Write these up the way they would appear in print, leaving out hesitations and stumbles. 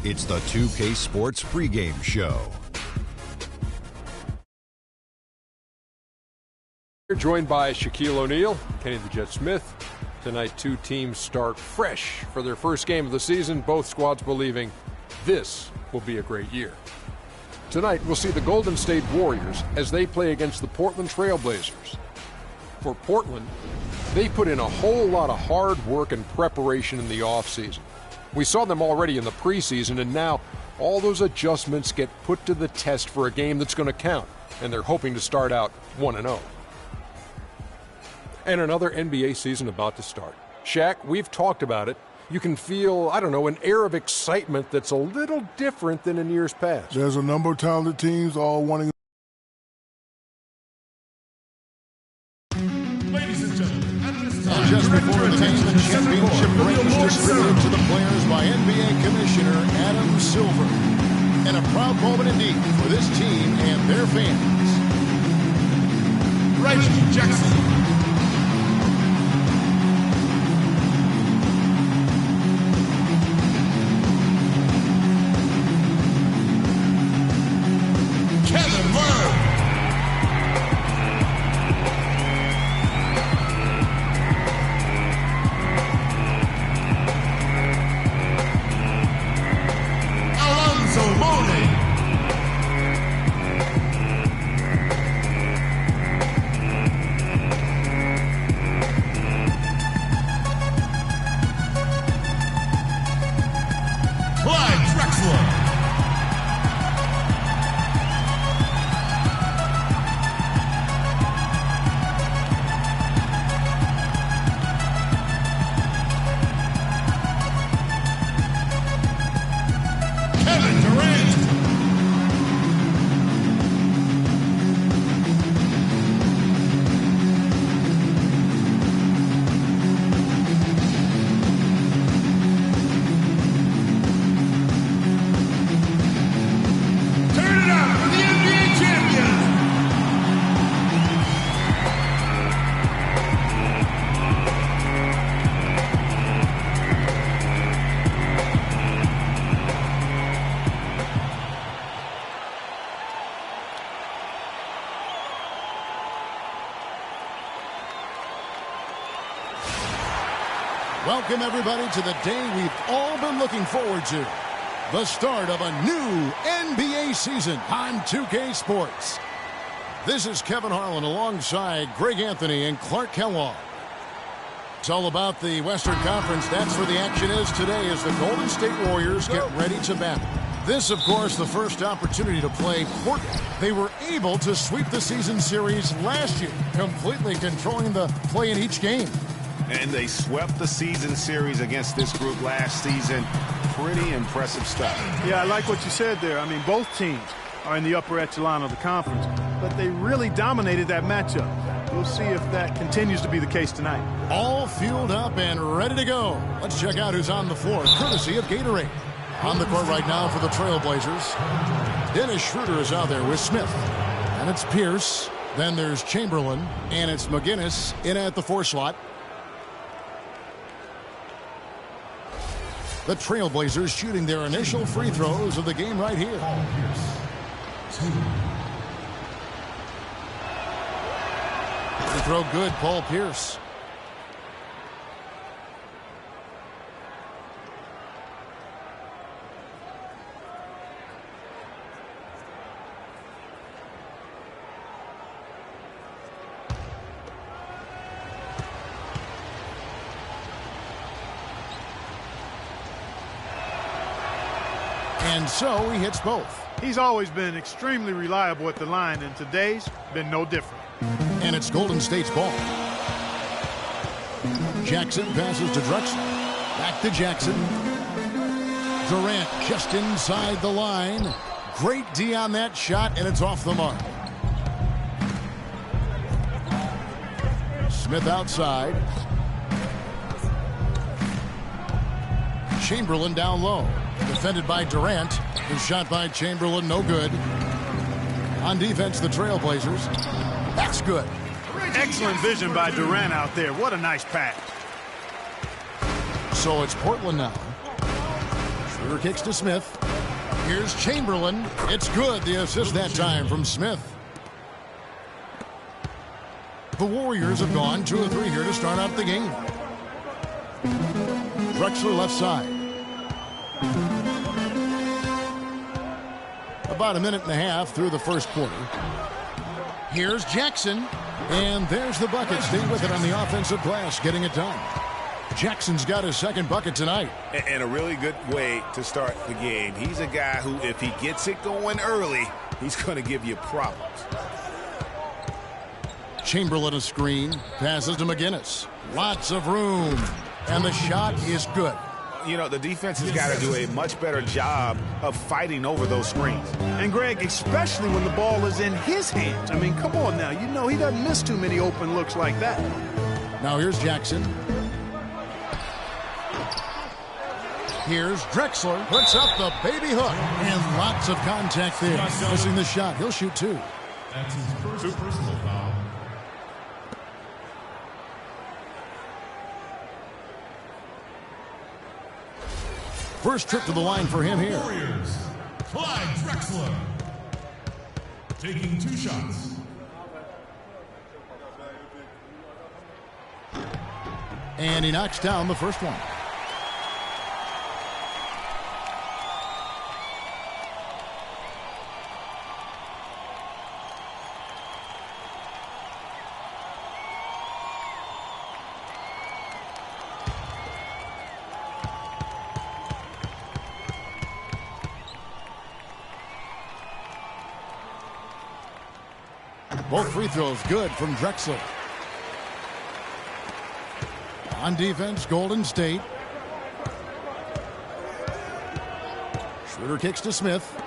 It's the 2K Sports pregame show. We're joined by Shaquille O'Neal, Kenny the Jet Smith. Tonight, two teams start fresh for their first game of the season, both squads believing this will be a great year. Tonight, we'll see the Golden State Warriors as they play against the Portland Trail Blazers. For Portland, they put in a whole lot of hard work and preparation in the offseason. We saw them already in the preseason, and now all those adjustments get put to the test for a game that's going to count, and they're hoping to start out 1-0. And another NBA season about to start. Shaq, we've talked about it. You can feel, an air of excitement that's a little different than in years past. There's a number of talented teams all wanting. Ladies and gentlemen, at this time, just before the game, the championship ring is distributed to the players by NBA Commissioner Adam Silver. And a proud moment indeed for this team and their fans. Reggie Jackson. Welcome, everybody, to the day we've all been looking forward to. The start of a new NBA season on 2K Sports. This is Kevin Harlan alongside Greg Anthony and Clark Kellogg. It's all about the Western Conference. That's where the action is today as the Golden State Warriors get ready to battle. This, of course, the first opportunity to play Portland. They were able to sweep the season series last year, completely controlling the play in each game. And they swept the season series against this group last season. Pretty impressive stuff. Yeah, I like what you said there. I mean, both teams are in the upper echelon of the conference, but they really dominated that matchup. We'll see if that continues to be the case tonight. All fueled up and ready to go. Let's check out who's on the floor, courtesy of Gatorade. On the court right now for the Trailblazers. Dennis Schroeder is out there with Smith. And it's Pierce. Then there's Chamberlain. And it's McGinnis in at the 4 slot. The Trailblazers shooting their initial free throws of the game right here. Free throw good, Paul Pierce. And so he hits both. He's always been extremely reliable at the line, and today's been no different. And it's Golden State's ball. Jackson passes to Drexler. Back to Jackson. Durant just inside the line. Great D on that shot, and it's off the mark. Smith outside. Chamberlain down low. Defended by Durant. The shot by Chamberlain, no good. On defense, the Trailblazers. That's good. Excellent vision by Durant out there. What a nice pass. So it's Portland now. Schroeder kicks to Smith. Here's Chamberlain. It's good. The assist that time from Smith. The Warriors have gone 2 of 3 here to start out the game. Drexler left side. About a minute and a half through the first quarter. Here's Jackson. And there's the bucket. Stay with it on the offensive glass, getting it done. Jackson's got his second bucket tonight. And a really good way to start the game. He's a guy who, if he gets it going early, he's going to give you problems. Chamberlain a screen. Passes to McGinnis. Lots of room. And the shot is good. You know, the defense has got to do a much better job of fighting over those screens. And, Greg, especially when the ball is in his hands. I mean, come on now. You know he doesn't miss too many open looks like that. Now here's Jackson. Here's Drexler. Puts up the baby hook. And lots of contact there. Missing the shot. He'll shoot 2. That's his first personal foul. First trip to the line for him here. Warriors, Clyde Drexler, taking 2 shots. And he knocks down the first one. Both free throws good from Drexler. On defense, Golden State. Schroeder kicks to Smith.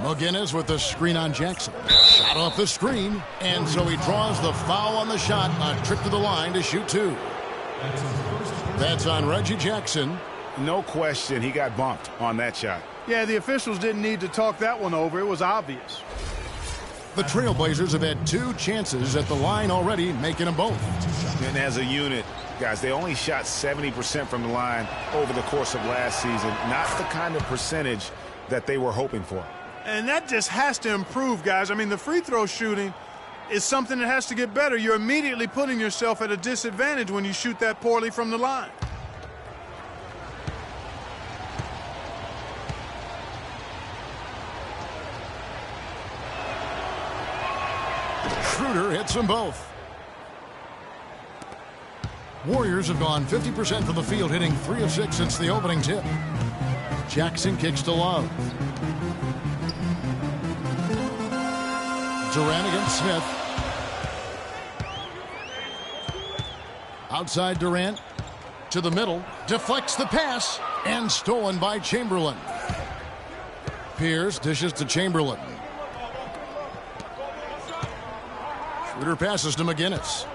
McGinnis with the screen on Jackson. Shot off the screen, and so he draws the foul on the shot. A trip to the line to shoot 2. That's on Reggie Jackson. No question, he got bumped on that shot. Yeah, the officials didn't need to talk that one over. It was obvious. The Trailblazers have had 2 chances at the line already, making them both. And as a unit, guys, they only shot 70% from the line over the course of last season. Not the kind of percentage that they were hoping for. And that just has to improve, guys. I mean, the free throw shooting is something that has to get better. You're immediately putting yourself at a disadvantage when you shoot that poorly from the line. Schroeder hits them both. Warriors have gone 50% from the field, hitting 3 of 6 since the opening tip. Jackson kicks to Love. Durant against Smith. Outside Durant. To the middle. Deflects the pass. And stolen by Chamberlain. Pierce dishes to Chamberlain. Schroeder passes to McGinnis.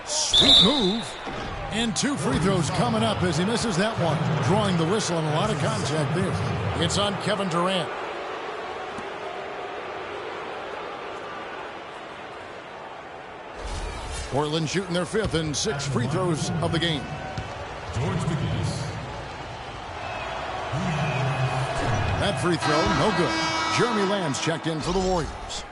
Sweet move. And 2 free throws coming up as he misses that one. Drawing the whistle and a lot of contact there. It's on Kevin Durant. Portland shooting their 5th and 6 free throws of the game. George McGinnis. That free throw, no good. Jeremy Lamb's checked in for the Warriors.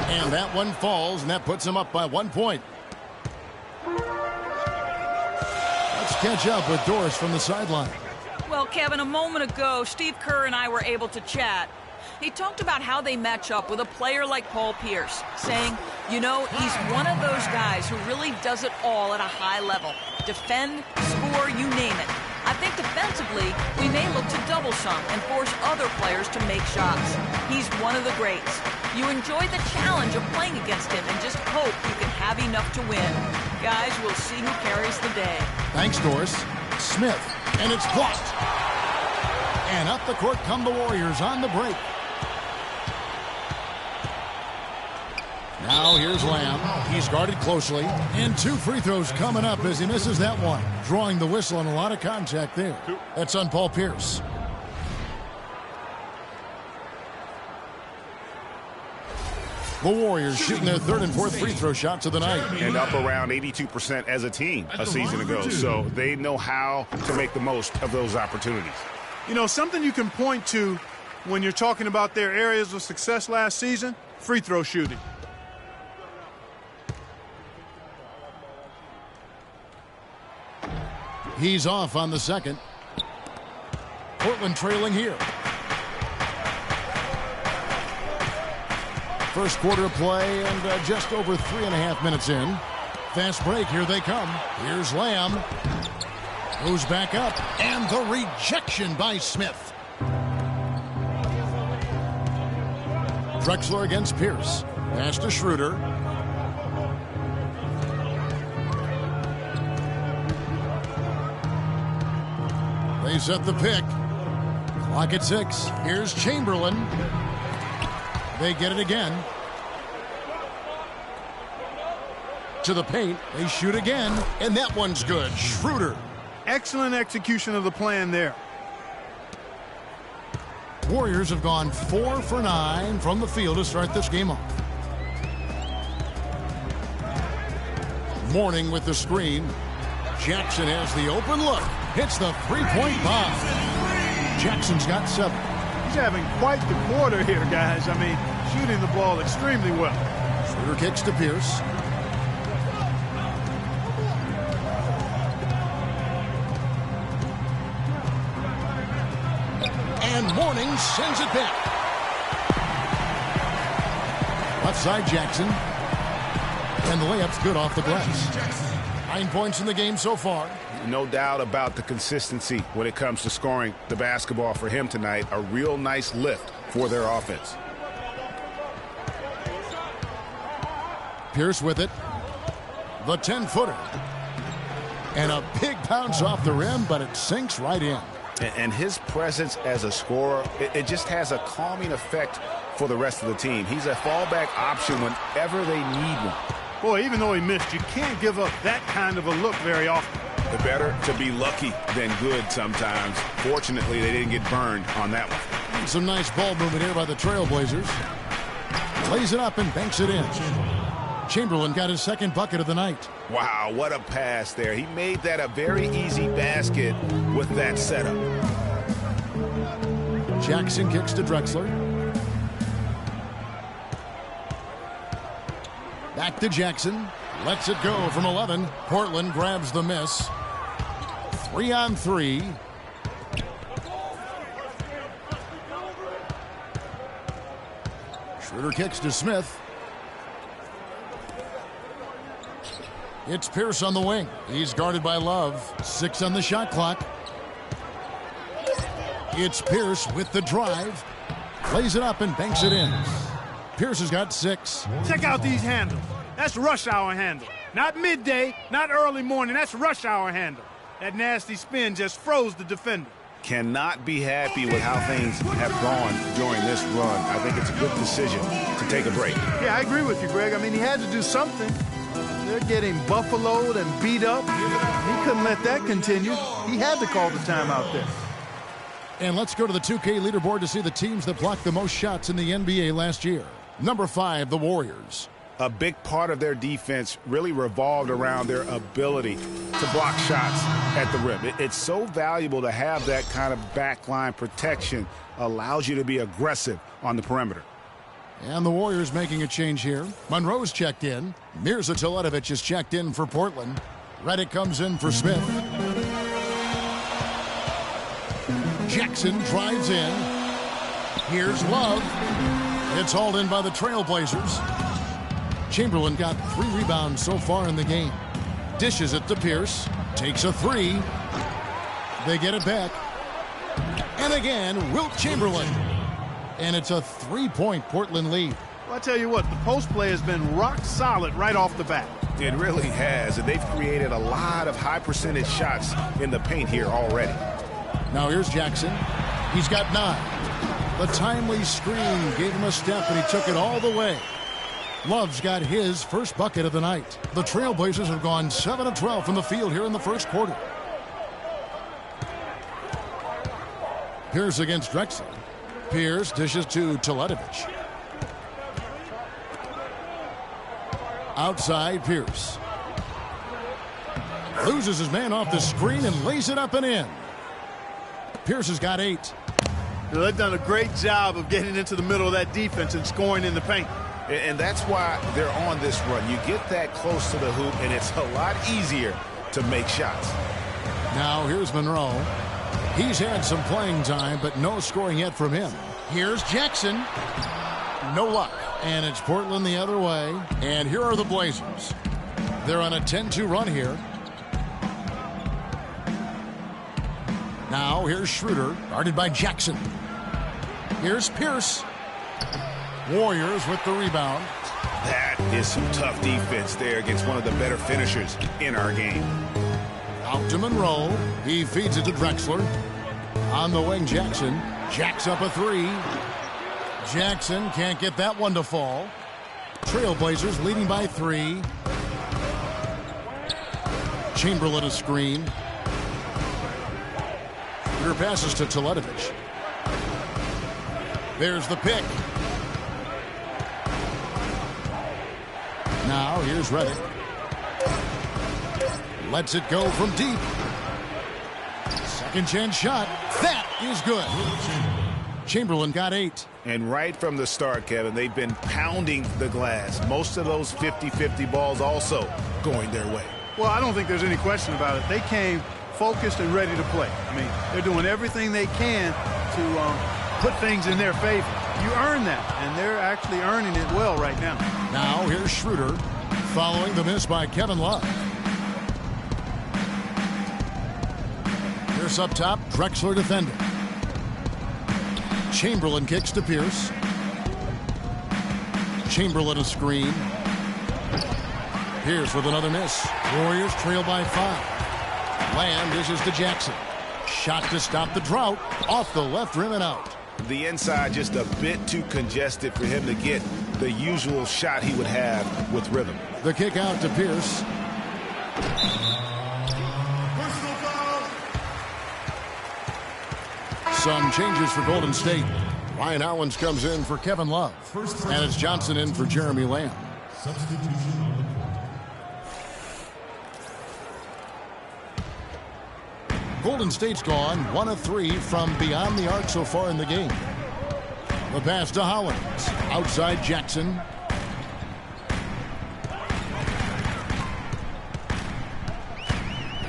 And that one falls, and that puts him up by 1 point. Let's catch up with Doris from the sideline. Well, Kevin, a moment ago, Steve Kerr and I were able to chat. He talked about how they match up with a player like Paul Pierce, saying, you know, he's one of those guys who really does it all at a high level. Defend, score, you name it. I think defensively, we may look to double some and force other players to make shots. He's one of the greats. You enjoy the challenge of playing against him and just hope you can have enough to win. Guys, we'll see who carries the day. Thanks, Doris. Smith, and it's blocked. And up the court come the Warriors on the break. Now here's Lamb. He's guarded closely. And 2 free throws coming up as he misses that one. Drawing the whistle on a lot of contact there. That's on Paul Pierce. The Warriors shooting their 3rd and 4th free throw shots of the night. And up around 82% as a team a season ago. So they know how to make the most of those opportunities. You know, something you can point to when you're talking about their areas of success last season, free throw shooting. He's off on the second. Portland trailing here. First quarter of play and just over 3.5 minutes in. Fast break, here they come. Here's Lamb. Goes back up, and the rejection by Smith. Drexler against Pierce. Pass to Schroeder. They set the pick. Clock at 6. Here's Chamberlain. They get it again. To the paint. They shoot again. And that one's good. Schroeder. Excellent execution of the plan there. Warriors have gone 4 for 9 from the field to start this game off. Mourning with the screen. Jackson has the open look. Hits the three-point bomb. Jackson's got 7. He's having quite the quarter here, guys. I mean, shooting the ball extremely well. Schroeder kicks to Pierce. And Mourning sends it back. Left side Jackson. And the layup's good off the glass. 9 points in the game so far. No doubt about the consistency when it comes to scoring the basketball for him tonight. A real nice lift for their offense. Pierce with it. The 10-footer. And a big bounce off the rim, but it sinks right in. And his presence as a scorer, it just has a calming effect for the rest of the team. He's a fallback option whenever they need one. Boy, even though he missed, you can't give up that kind of a look very often. The better to be lucky than good sometimes. Fortunately, they didn't get burned on that one. Some nice ball movement here by the Trailblazers. Plays it up and banks it in. Chamberlain got his 2nd bucket of the night. Wow, what a pass there. He made that a very easy basket with that setup. Jackson kicks to Drexler. Back to Jackson. Lets it go from 11. Portland grabs the miss. 3-on-3. Schroeder kicks to Smith. It's Pierce on the wing. He's guarded by Love. 6 on the shot clock. It's Pierce with the drive. Plays it up and banks it in. Pierce has got 6. Check out these handles. That's rush hour handle. Not midday, not early morning. That's rush hour handle. That nasty spin just froze the defender. Cannot be happy with how things have gone during this run. I think it's a good decision to take a break. Yeah, I agree with you, Greg. I mean, he had to do something. They're getting buffaloed and beat up. He couldn't let that continue. He had to call the timeout there. And let's go to the 2K leaderboard to see the teams that blocked the most shots in the NBA last year. Number 5, the Warriors. A big part of their defense really revolved around their ability to block shots at the rim. It's so valuable to have that kind of backline protection. Allows you to be aggressive on the perimeter. And the Warriors making a change here. Monroe's checked in. Mirza Teletovic is checked in for Portland. Redick comes in for Smith. Jackson drives in. Here's Love. It's hauled in by the Trailblazers. Chamberlain got 3 rebounds so far in the game. Dishes it to Pierce. Takes a 3. They get it back. And again, Wilt Chamberlain. And it's a 3-point Portland lead. Well, I tell you what, the post play has been rock solid right off the bat. It really has, and they've created a lot of high percentage shots in the paint here already. Now here's Jackson. He's got 9. The timely screen gave him a step, and he took it all the way. Love's got his first bucket of the night. The Trailblazers have gone 7 of 12 from the field here in the first quarter. Pierce against Drexler. Pierce dishes to Teletovic. Outside Pierce. Loses his man off the screen and lays it up and in. Pierce has got 8. They've done a great job of getting into the middle of that defense and scoring in the paint. And that's why they're on this run. You get that close to the hoop, and it's a lot easier to make shots. Now here's Monroe. He's had some playing time, but no scoring yet from him. Here's Jackson. No luck. And it's Portland the other way. And here are the Blazers. They're on a 10-2 run here. Now here's Schroeder, guarded by Jackson. Here's Pierce. Warriors with the rebound. That is some tough defense there against one of the better finishers in our game. Out to Monroe. He feeds it to Drexler. On the wing, Jackson. Jacks up a 3. Jackson can't get that one to fall. Trailblazers leading by 3. Chamberlain a screen. Peter passes to Teletovic. There's the pick. Now here's Redick. Lets it go from deep. Second chance shot. That is good. Chamberlain got 8. And right from the start, Kevin, they've been pounding the glass. Most of those 50-50 balls also going their way. Well, I don't think there's any question about it. They came focused and ready to play. I mean, they're doing everything they can to put things in their favor. You earn that, and they're actually earning it well right now. Now here's Schroeder following the miss by Kevin Love. Pierce up top, Drexler defending. Chamberlain kicks to Pierce. Chamberlain a screen. Pierce with another miss. Warriors trail by 5. Lamb dishes to Jackson. Shot to stop the drought. Off the left rim and out. The inside just a bit too congested for him to get the usual shot he would have with rhythm. The kick out to Pierce. Some changes for Golden State. Ryan Hollins comes in for Kevin Love. And it's Johnson in for Jeremy Lamb. Substitution on the court. Golden State's gone 1 of 3 from beyond the arc so far in the game. The pass to Hollins. Outside Jackson.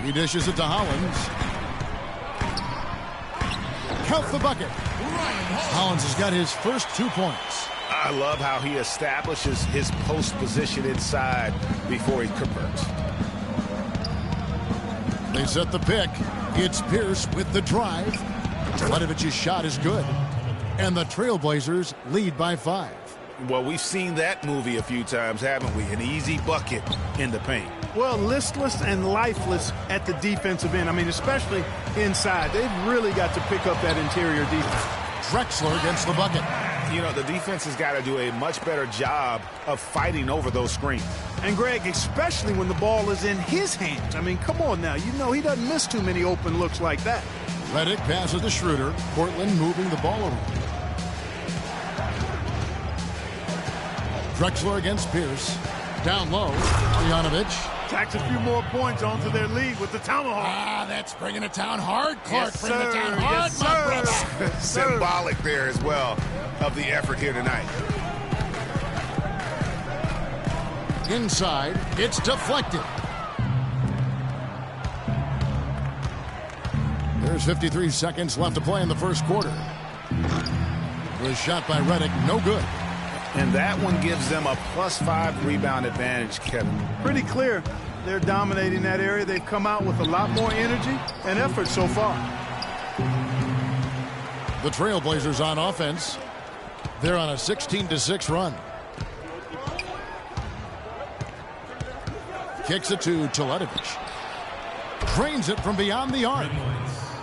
He dishes it to Hollins. Count the bucket. Hollins has got his first 2 points. I love how he establishes his post position inside before he converts. They set the pick. It's Pierce with the drive. Teletovic's shot is good. And the Trailblazers lead by 5. Well, we've seen that movie a few times, haven't we? An easy bucket in the paint. Well, listless and lifeless at the defensive end. I mean, especially inside. They've really got to pick up that interior defense. Drexler gets the bucket. You know, the defense has got to do a much better job of fighting over those screens. And, Greg, especially when the ball is in his hands. I mean, come on now. You know he doesn't miss too many open looks like that. Redick passes to Schroeder. Portland moving the ball around. Drexler against Pierce. Down low. Bogdanovic. Tacks a few more points onto their lead with the tomahawk. That's bringing it down hard. Clark, Yes, bring it sir. down hard, Yes, my sir. brother. Symbolic there as well of the effort here tonight. Inside, it's deflected. There's 53 seconds left to play in the first quarter. The shot by Redick, no good. And that one gives them a +5 rebound advantage, Kevin. Pretty clear. They're dominating that area. They've come out with a lot more energy and effort so far. The Trailblazers on offense. They're on a 16-6 run. Kicks it to Teletovic. Drains it from beyond the arc.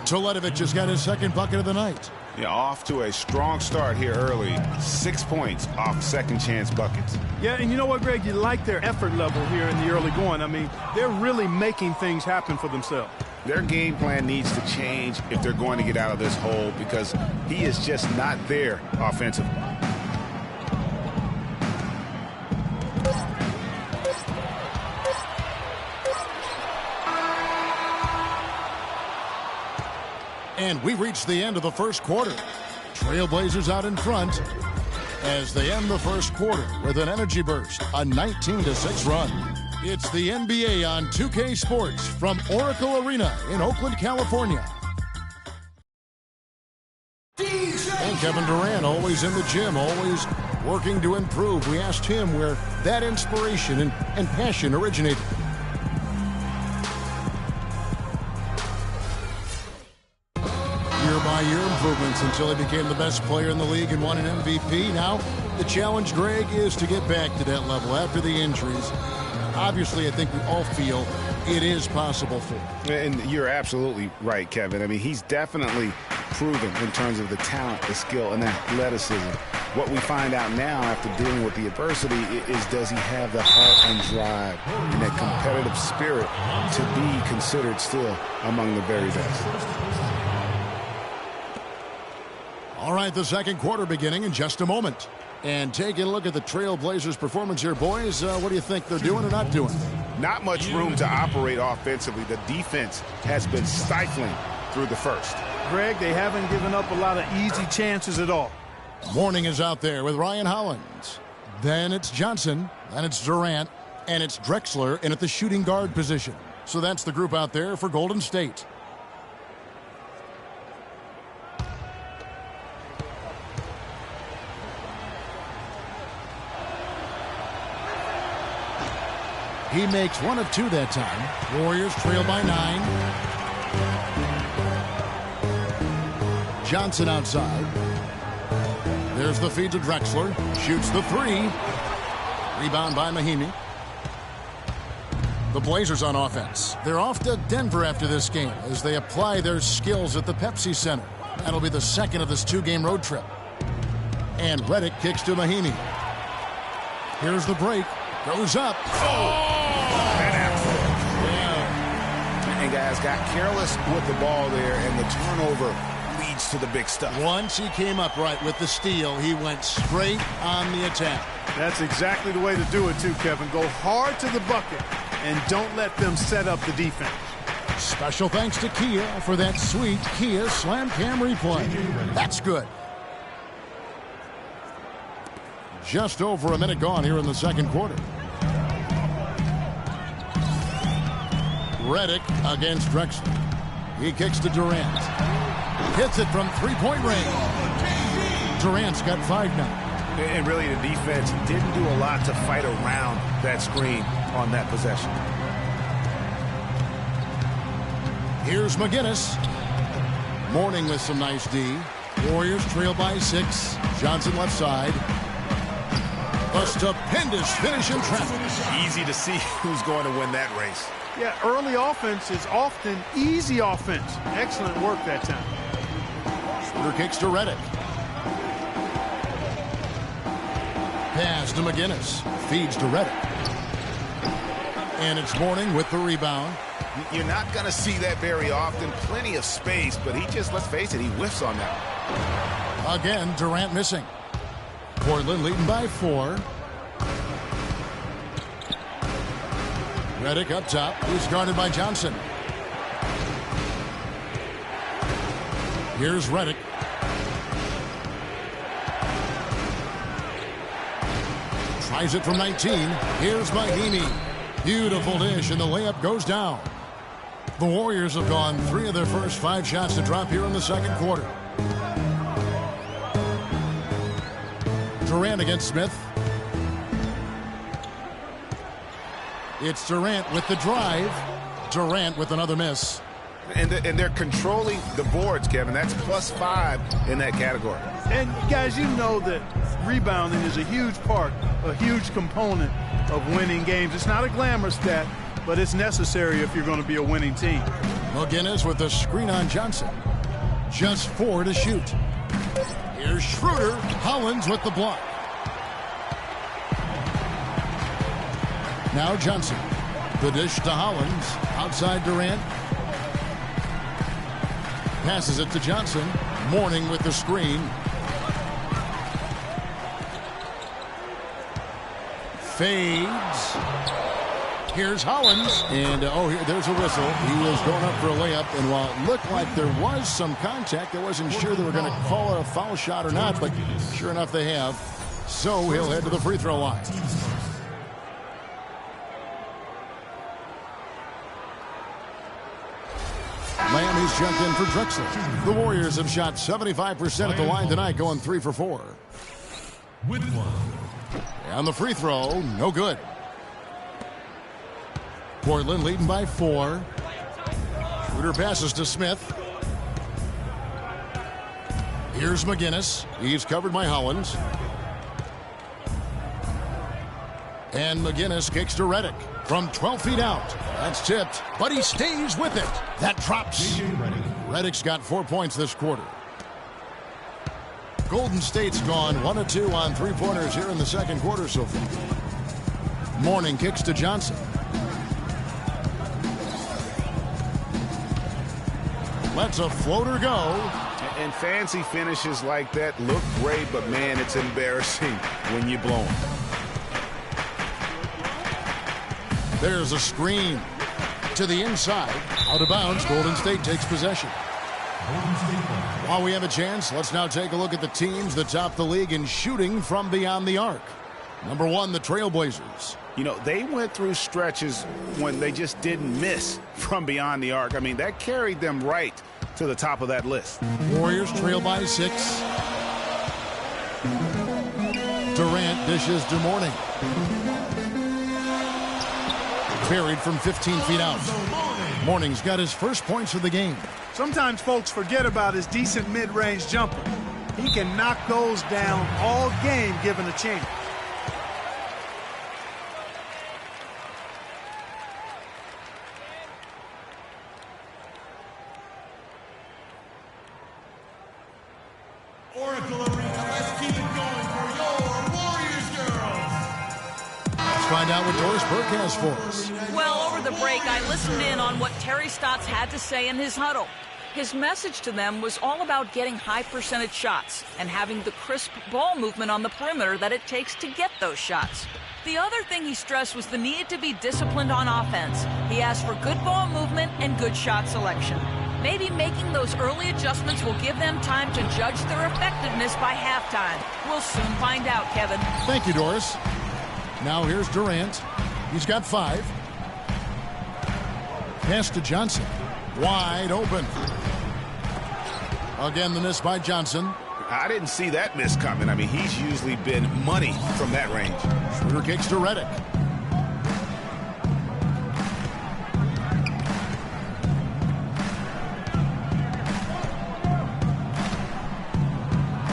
Teletovic has got his second bucket of the night. Yeah, off to a strong start here early. 6 points off second chance buckets. Yeah, and you know what, Greg? You like their effort level here in the early going. I mean, they're really making things happen for themselves. Their game plan needs to change if they're going to get out of this hole because he is just not there offensively. And we reached the end of the first quarter. Trailblazers out in front as they end the first quarter with an energy burst, a 19-6 run. It's the NBA on 2K Sports from Oracle Arena in Oakland, California. And Kevin Durant, always in the gym, always working to improve. We asked him where that inspiration and passion originated. Year-by-year improvements until he became the best player in the league and won an MVP. Now, the challenge, Greg, is to get back to that level after the injuries. Obviously, I think we all feel it is possible for him. And you're absolutely right, Kevin. I mean, he's definitely proven in terms of the talent, the skill, and athleticism. What we find out now after dealing with the adversity is does he have the heart and drive and that competitive spirit to be considered still among the very best. All right, the second quarter beginning in just a moment. And taking a look at the Trailblazers' performance here, boys, what do you think they're doing or not doing? Not much room to operate offensively. The defense has been stifling through the first. Greg, they haven't given up a lot of easy chances at all. Mourning is out there with Ryan Hollins. Then it's Johnson, then it's Durant, and it's Drexler in at the shooting guard position. So that's the group out there for Golden State. He makes one of two that time. Warriors trail by 9. Johnson outside. There's the feed to Drexler. Shoots the 3. Rebound by Mahinmi. The Blazers on offense. They're off to Denver after this game as they apply their skills at the Pepsi Center. That'll be the second of this 2-game road trip. And Redick kicks to Mahinmi. Here's the break. Goes up. Oh! And guys got careless with the ball there, and the turnover leads to the big stuff. Once he came up right with the steal, he went straight on the attack. That's exactly the way to do it, too, Kevin. Go hard to the bucket and don't let them set up the defense. Special thanks to Kia for that sweet Kia Slam Cam replay. That's good. Just over a minute gone here in the second quarter. Redick against Drexler. He kicks to Durant. Hits it from three-point range. Durant's got 5 now. And really the defense didn't do a lot to fight around that screen on that possession. Here's McGinnis. Mourning with some nice D. Warriors trail by 6. Johnson left side. A stupendous finish in traffic. Easy to see who's going to win that race. Yeah, early offense is often easy offense. Excellent work that time. Shooter kicks to Redick. Pass to McGinnis. Feeds to Redick. And it's Mourning with the rebound. You're not going to see that very often. Plenty of space, but he just, let's face it, he whiffs on that. Again, Durant missing. Portland leading by 4. Redick up top. He's guarded by Johnson. Here's Redick. Tries it from 19. Here's Mahinmi. Beautiful dish, and the layup goes down. The Warriors have gone 3 of their first 5 shots to drop here in the second quarter. Durant against Smith. It's Durant with the drive. Durant with another miss. And they're controlling the boards, Kevin. That's +5 in that category. And, guys, you know that rebounding is a huge part, a huge component of winning games. It's not a glamorous stat, but it's necessary if you're going to be a winning team. McGinnis with the screen on Johnson. Just 4 to shoot. Here's Schroeder. Hollins with the block. Now Johnson. The dish to Hollins. Outside Durant. Passes it to Johnson. Mourning with the screen. Fades. Here's Hollins. And, there's a whistle. He was going up for a layup. And while it looked like there was some contact, I wasn't sure they were going to call it a foul shot or not. But sure enough, they have. So he'll head to the free throw line. Lamb has jumped in for Drexler. The Warriors have shot 75% at the line tonight, going 3 for 4. And the free throw, no good. Portland leading by 4. Schroeder passes to Smith. Here's McGinnis. He's covered by Hollins. And McGinnis kicks to Redick from 12 feet out. That's tipped, but he stays with it. That drops. Redick's got 4 points this quarter. Golden State's gone 1 of 2 on three-pointers here in the second quarter so far. Mourning kicks to Johnson. Lets a floater go. And fancy finishes like that look great, but man, it's embarrassing when you blow them. There's a screen to the inside. Out of bounds. Golden State takes possession. While we have a chance, let's now take a look at the teams that top the league in shooting from beyond the arc. Number 1, the Trailblazers. You know, they went through stretches when they just didn't miss from beyond the arc. I mean, that carried them right to the top of that list. Warriors trail by 6. Durant dishes to Mourning. Buried from 15 feet out. Mourning's got his first points of the game. Sometimes folks forget about his decent mid-range jumper. He can knock those down all game given a chance. Oracle Arena, let's keep it going for your Warriors girls. Let's find out what Doris Burke has for us. Well, over the break, I listened in on what Terry Stotts had to say in his huddle. His message to them was all about getting high percentage shots and having the crisp ball movement on the perimeter that it takes to get those shots. The other thing he stressed was the need to be disciplined on offense. He asked for good ball movement and good shot selection. Maybe making those early adjustments will give them time to judge their effectiveness by halftime. We'll soon find out, Kevin. Thank you, Doris. Now here's Durant. He's got 5. Pass to Johnson. Wide open. Again, the miss by Johnson. I didn't see that miss coming. I mean, he's usually been money from that range. Schroeder kicks to Redick.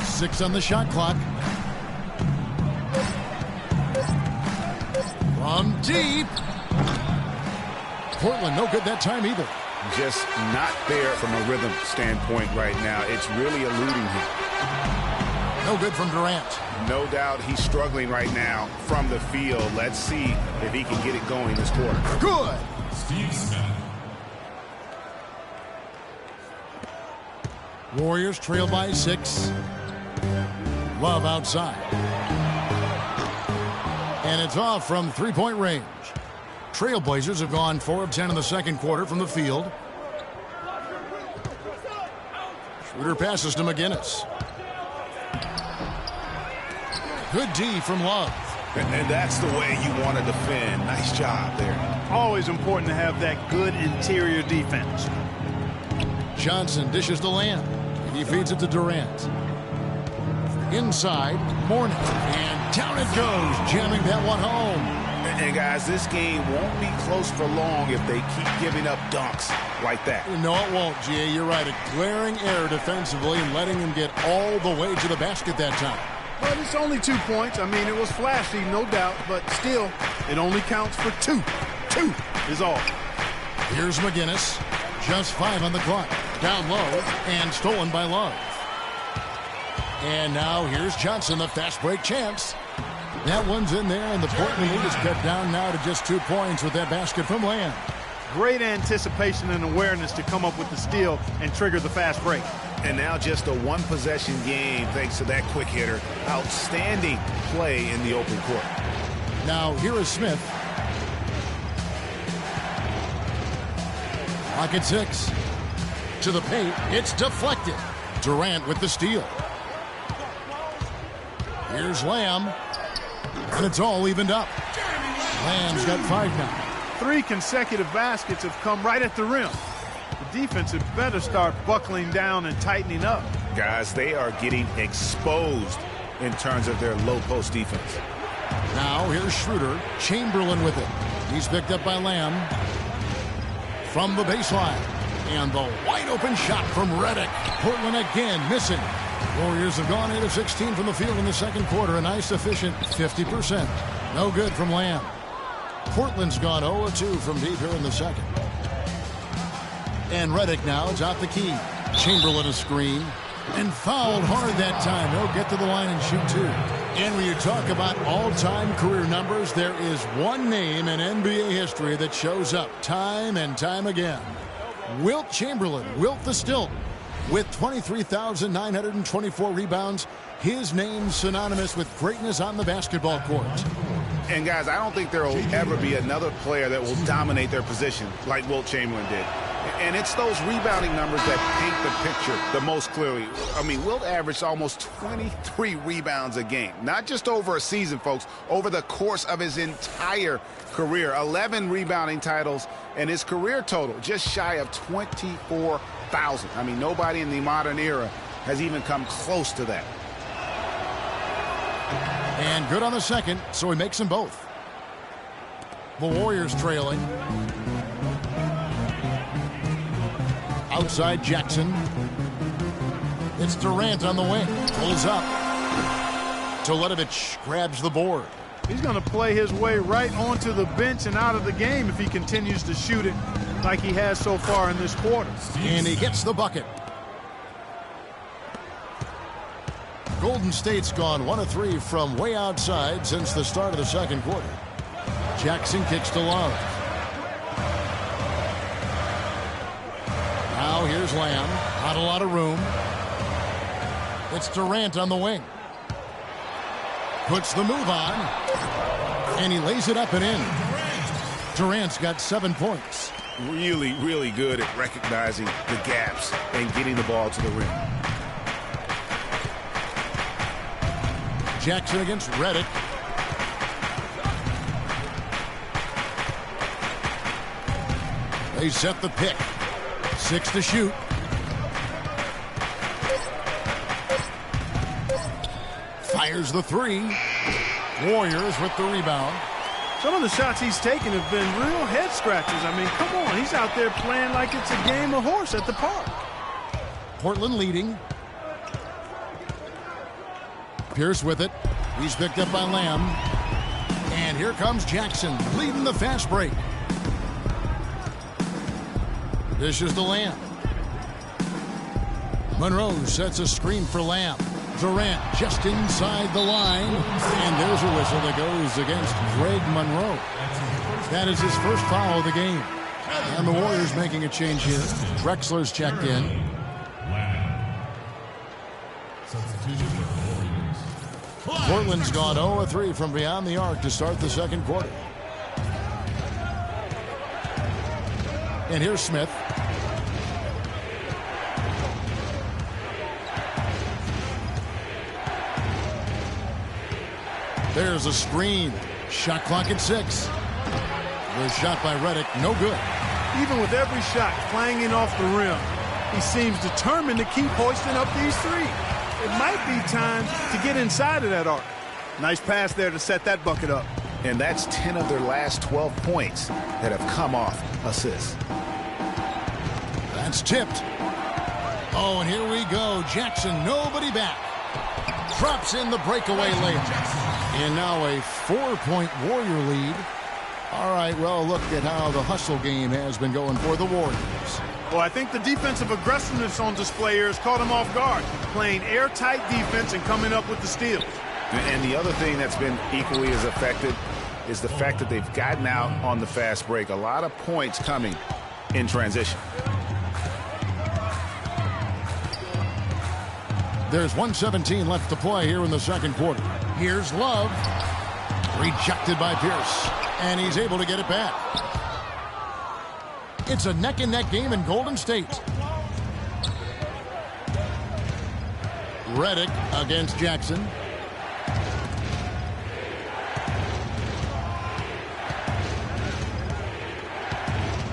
Six on the shot clock. From deep. Portland no good that time either. Just not there from a rhythm standpoint right now. It's really eluding him. No good from Durant. No doubt he's struggling right now from the field. Let's see if he can get it going this quarter. Good. Steve Smith. Warriors trail by 6. Love outside. And it's off from three-point range. Trailblazers have gone 4 of 10 in the second quarter from the field. Schroeder passes to McGinnis. Good D from Love. And that's the way you want to defend. Nice job there. Always important to have that good interior defense. Johnson dishes to Lamb. And he feeds it to Durant. Inside, Mourning. And down it goes, jamming that one home. And guys, this game won't be close for long if they keep giving up dunks like that. No, it won't, G.A. You're right. A glaring error defensively and letting him get all the way to the basket that time. But it's only 2 points. I mean, it was flashy, no doubt. But still, it only counts for 2. 2 is all. Here's McGinnis. Just 5 on the clock. Down low and stolen by Love. And now here's Johnson, the fast break chance. That one's in there, and the Portland lead is cut down now to just 2 points with that basket from Lamb. Great anticipation and awareness to come up with the steal and trigger the fast break. And now just a one-possession game thanks to that quick hitter. Outstanding play in the open court. Now here is Smith. Pocket 6. To the paint. It's deflected. Durant with the steal. Here's Lamb. And it's all evened up. Lamb's got 5 now. 3 consecutive baskets have come right at the rim. The defense had better start buckling down and tightening up. Guys, they are getting exposed in terms of their low post defense. Now here's Schroeder. Chamberlain with it. He's picked up by Lamb. From the baseline. And the wide open shot from Redick. Portland again missing. Warriors have gone 8 of 16 from the field in the second quarter. A nice efficient 50%. No good from Lamb. Portland's gone 0 of 2 from deep here in the second. And Redick now is out the key. Chamberlain a screen. And fouled hard that time. He'll get to the line and shoot 2. And when you talk about all-time career numbers, there is one name in NBA history that shows up time and time again. Wilt Chamberlain, Wilt the Stilt, with 23,924 rebounds. His name's synonymous with greatness on the basketball court. And guys, I don't think there will ever be another player that will dominate their position like Wilt Chamberlain did. And it's those rebounding numbers that paint the picture the most clearly. I mean, Wilt averaged almost 23 rebounds a game. Not just over a season, folks, over the course of his entire career. 11 rebounding titles, and his career total just shy of 24,000. I mean, nobody in the modern era has even come close to that. And good on the second, so he makes them both. The Warriors trailing. Outside Jackson. It's Durant on the wing. Pulls up. Teletovic grabs the board. He's going to play his way right onto the bench and out of the game if he continues to shoot it like he has so far in this quarter. And he gets the bucket. Golden State's gone 1 of 3 from way outside since the start of the second quarter. Jackson kicks to Love. Now here's Lamb. Not a lot of room. It's Durant on the wing. Puts the move on. And he lays it up and in. Durant's got 7 points. Really, really good at recognizing the gaps and getting the ball to the rim. Jackson against Redick. They set the pick. 6 to shoot. Fires the 3. Warriors with the rebound. Some of the shots he's taken have been real head scratchers. I mean, come on. He's out there playing like it's a game of horse at the park. Portland leading. Pierce with it. He's picked up by Lamb. And here comes Jackson leading the fast break. Dishes to Lamb. Monroe sets a screen for Lamb. Durant just inside the line. And there's a whistle that goes against Greg Monroe. That is his first foul of the game. And the Warriors making a change here. Drexler's checked in. Portland's gone 0 of 3 from beyond the arc to start the second quarter. And here's Smith. There's a screen. Shot clock at 6. The shot by Redick, no good. Even with every shot clanging off the rim, he seems determined to keep hoisting up these 3. It might be time to get inside of that arc. Nice pass there to set that bucket up. And that's 10 of their last 12 points that have come off assists. That's tipped. Oh, and here we go. Jackson, nobody back. Drops in the breakaway layup. And now a 4-point Warrior lead. All right, well, look at how the hustle game has been going for the Warriors. Well, I think the defensive aggressiveness on display here has caught him off guard, playing airtight defense and coming up with the steals. And the other thing that's been equally as effective is the fact that they've gotten out on the fast break. A lot of points coming in transition. There's 1:17 left to play here in the second quarter. Here's Love. Rejected by Pierce. And he's able to get it back. It's a neck-and-neck game in Golden State. Redick against Jackson.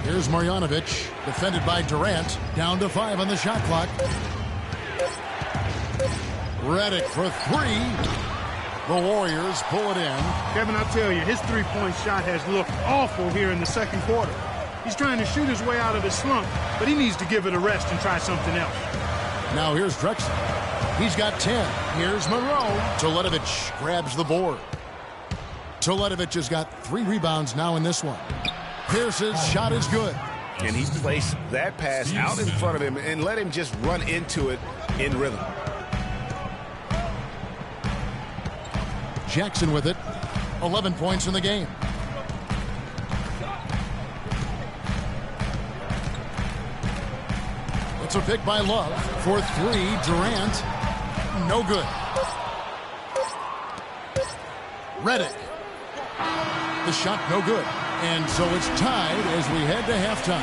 Here's Marjanovic, defended by Durant. Down to 5 on the shot clock. Redick for 3. The Warriors pull it in. Kevin, I'll tell you, his three-point shot has looked awful here in the second quarter. He's trying to shoot his way out of his slump, but he needs to give it a rest and try something else. Now here's Drexler. He's got 10. Here's Monroe. Teletovic grabs the board. Teletovic has got 3 rebounds now in this one. Pierce's shot is good. And he's placed that pass out in front of him and let him just run into it in rhythm. Jackson with it. 11 points in the game. It's a pick by Love. For 3, Durant. No good. Redick. The shot no good. And so it's tied as we head to halftime.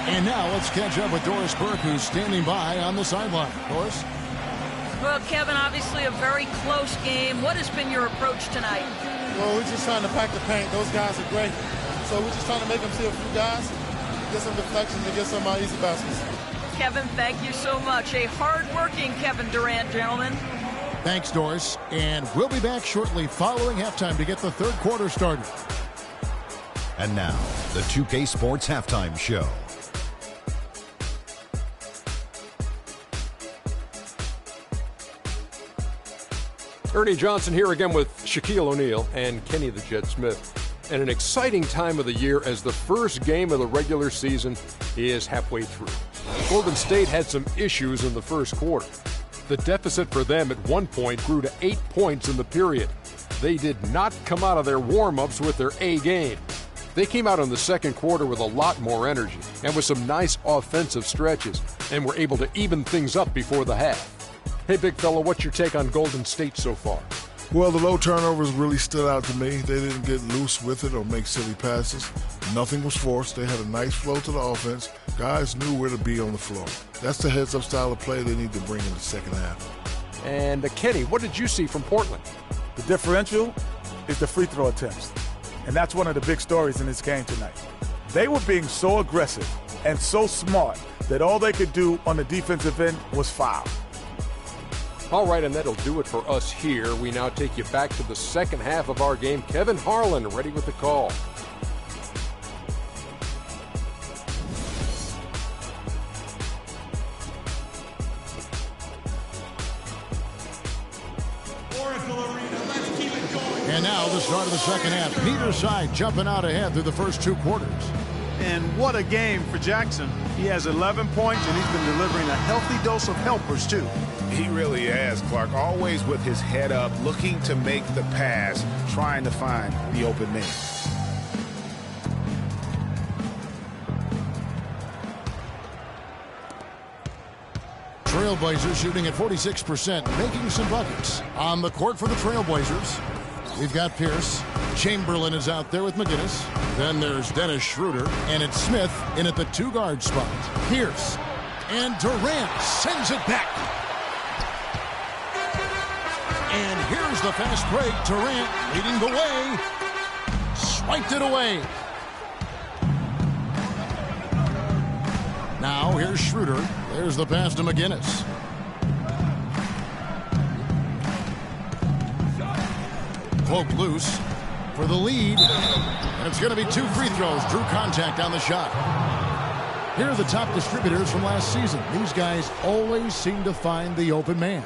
And now let's catch up with Doris Burke, who's standing by on the sideline. Doris? Well, Kevin, obviously a very close game. What has been your approach tonight? Well, we're just trying to pack the paint. Those guys are great. So we're just trying to make them see a few guys, get some deflections, and get some easy baskets. Kevin, thank you so much. A hard-working Kevin Durant, gentlemen. Thanks, Doris. And we'll be back shortly following halftime to get the third quarter started. And now, the 2K Sports Halftime Show. Ernie Johnson here again with Shaquille O'Neal and Kenny the Jet Smith. And an exciting time of the year as the first game of the regular season is halfway through. Golden State had some issues in the first quarter. The deficit for them at one point grew to 8 points in the period. They did not come out of their warm-ups with their A game. They came out in the second quarter with a lot more energy and with some nice offensive stretches and were able to even things up before the half. Hey, big fella, what's your take on Golden State so far? Well, the low turnovers really stood out to me. They didn't get loose with it or make silly passes. Nothing was forced. They had a nice flow to the offense. Guys knew where to be on the floor. That's the heads-up style of play they need to bring in the second half. And Kenny, what did you see from Portland? The differential is the free throw attempts. And that's one of the big stories in this game tonight. They were being so aggressive and so smart that all they could do on the defensive end was foul. All right, and that'll do it for us here. We now take you back to the second half of our game. Kevin Harlan ready with the call. And now the start of the second half. Neither side jumping out ahead through the first 2 quarters. And what a game for Jackson. He has 11 points, and he's been delivering a healthy dose of helpers, too. He really has, Clark. Always with his head up, looking to make the pass, trying to find the open man. Trailblazers shooting at 46%, making some buckets. On the court for the Trailblazers, we've got Pierce. Chamberlain is out there with McGinnis. Then there's Dennis Schroeder, and it's Smith in at the 2-guard spot. Pierce and Durant sends it back. And here's the fast break. Durant leading the way. Swiped it away. Now here's Schroeder. There's the pass to McGinnis. Poke loose for the lead. And it's going to be 2 free throws. Drew contact on the shot. Here are the top distributors from last season. These guys always seem to find the open man.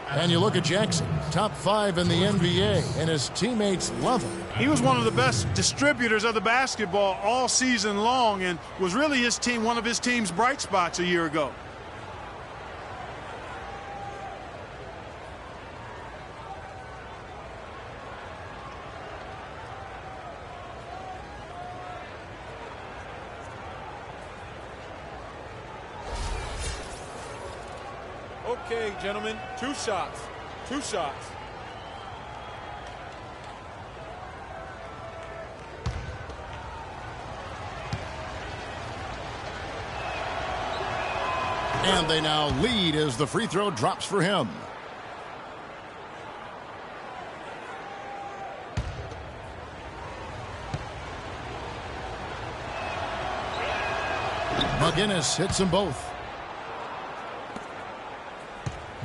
And you look at Jackson, top 5 in the NBA, and his teammates love him. He was one of the best distributors of the basketball all season long and was really one of his team's bright spots a year ago. Okay, gentlemen, 2 shots. 2 shots. And they now lead as the free throw drops for him. McInnes hits them both.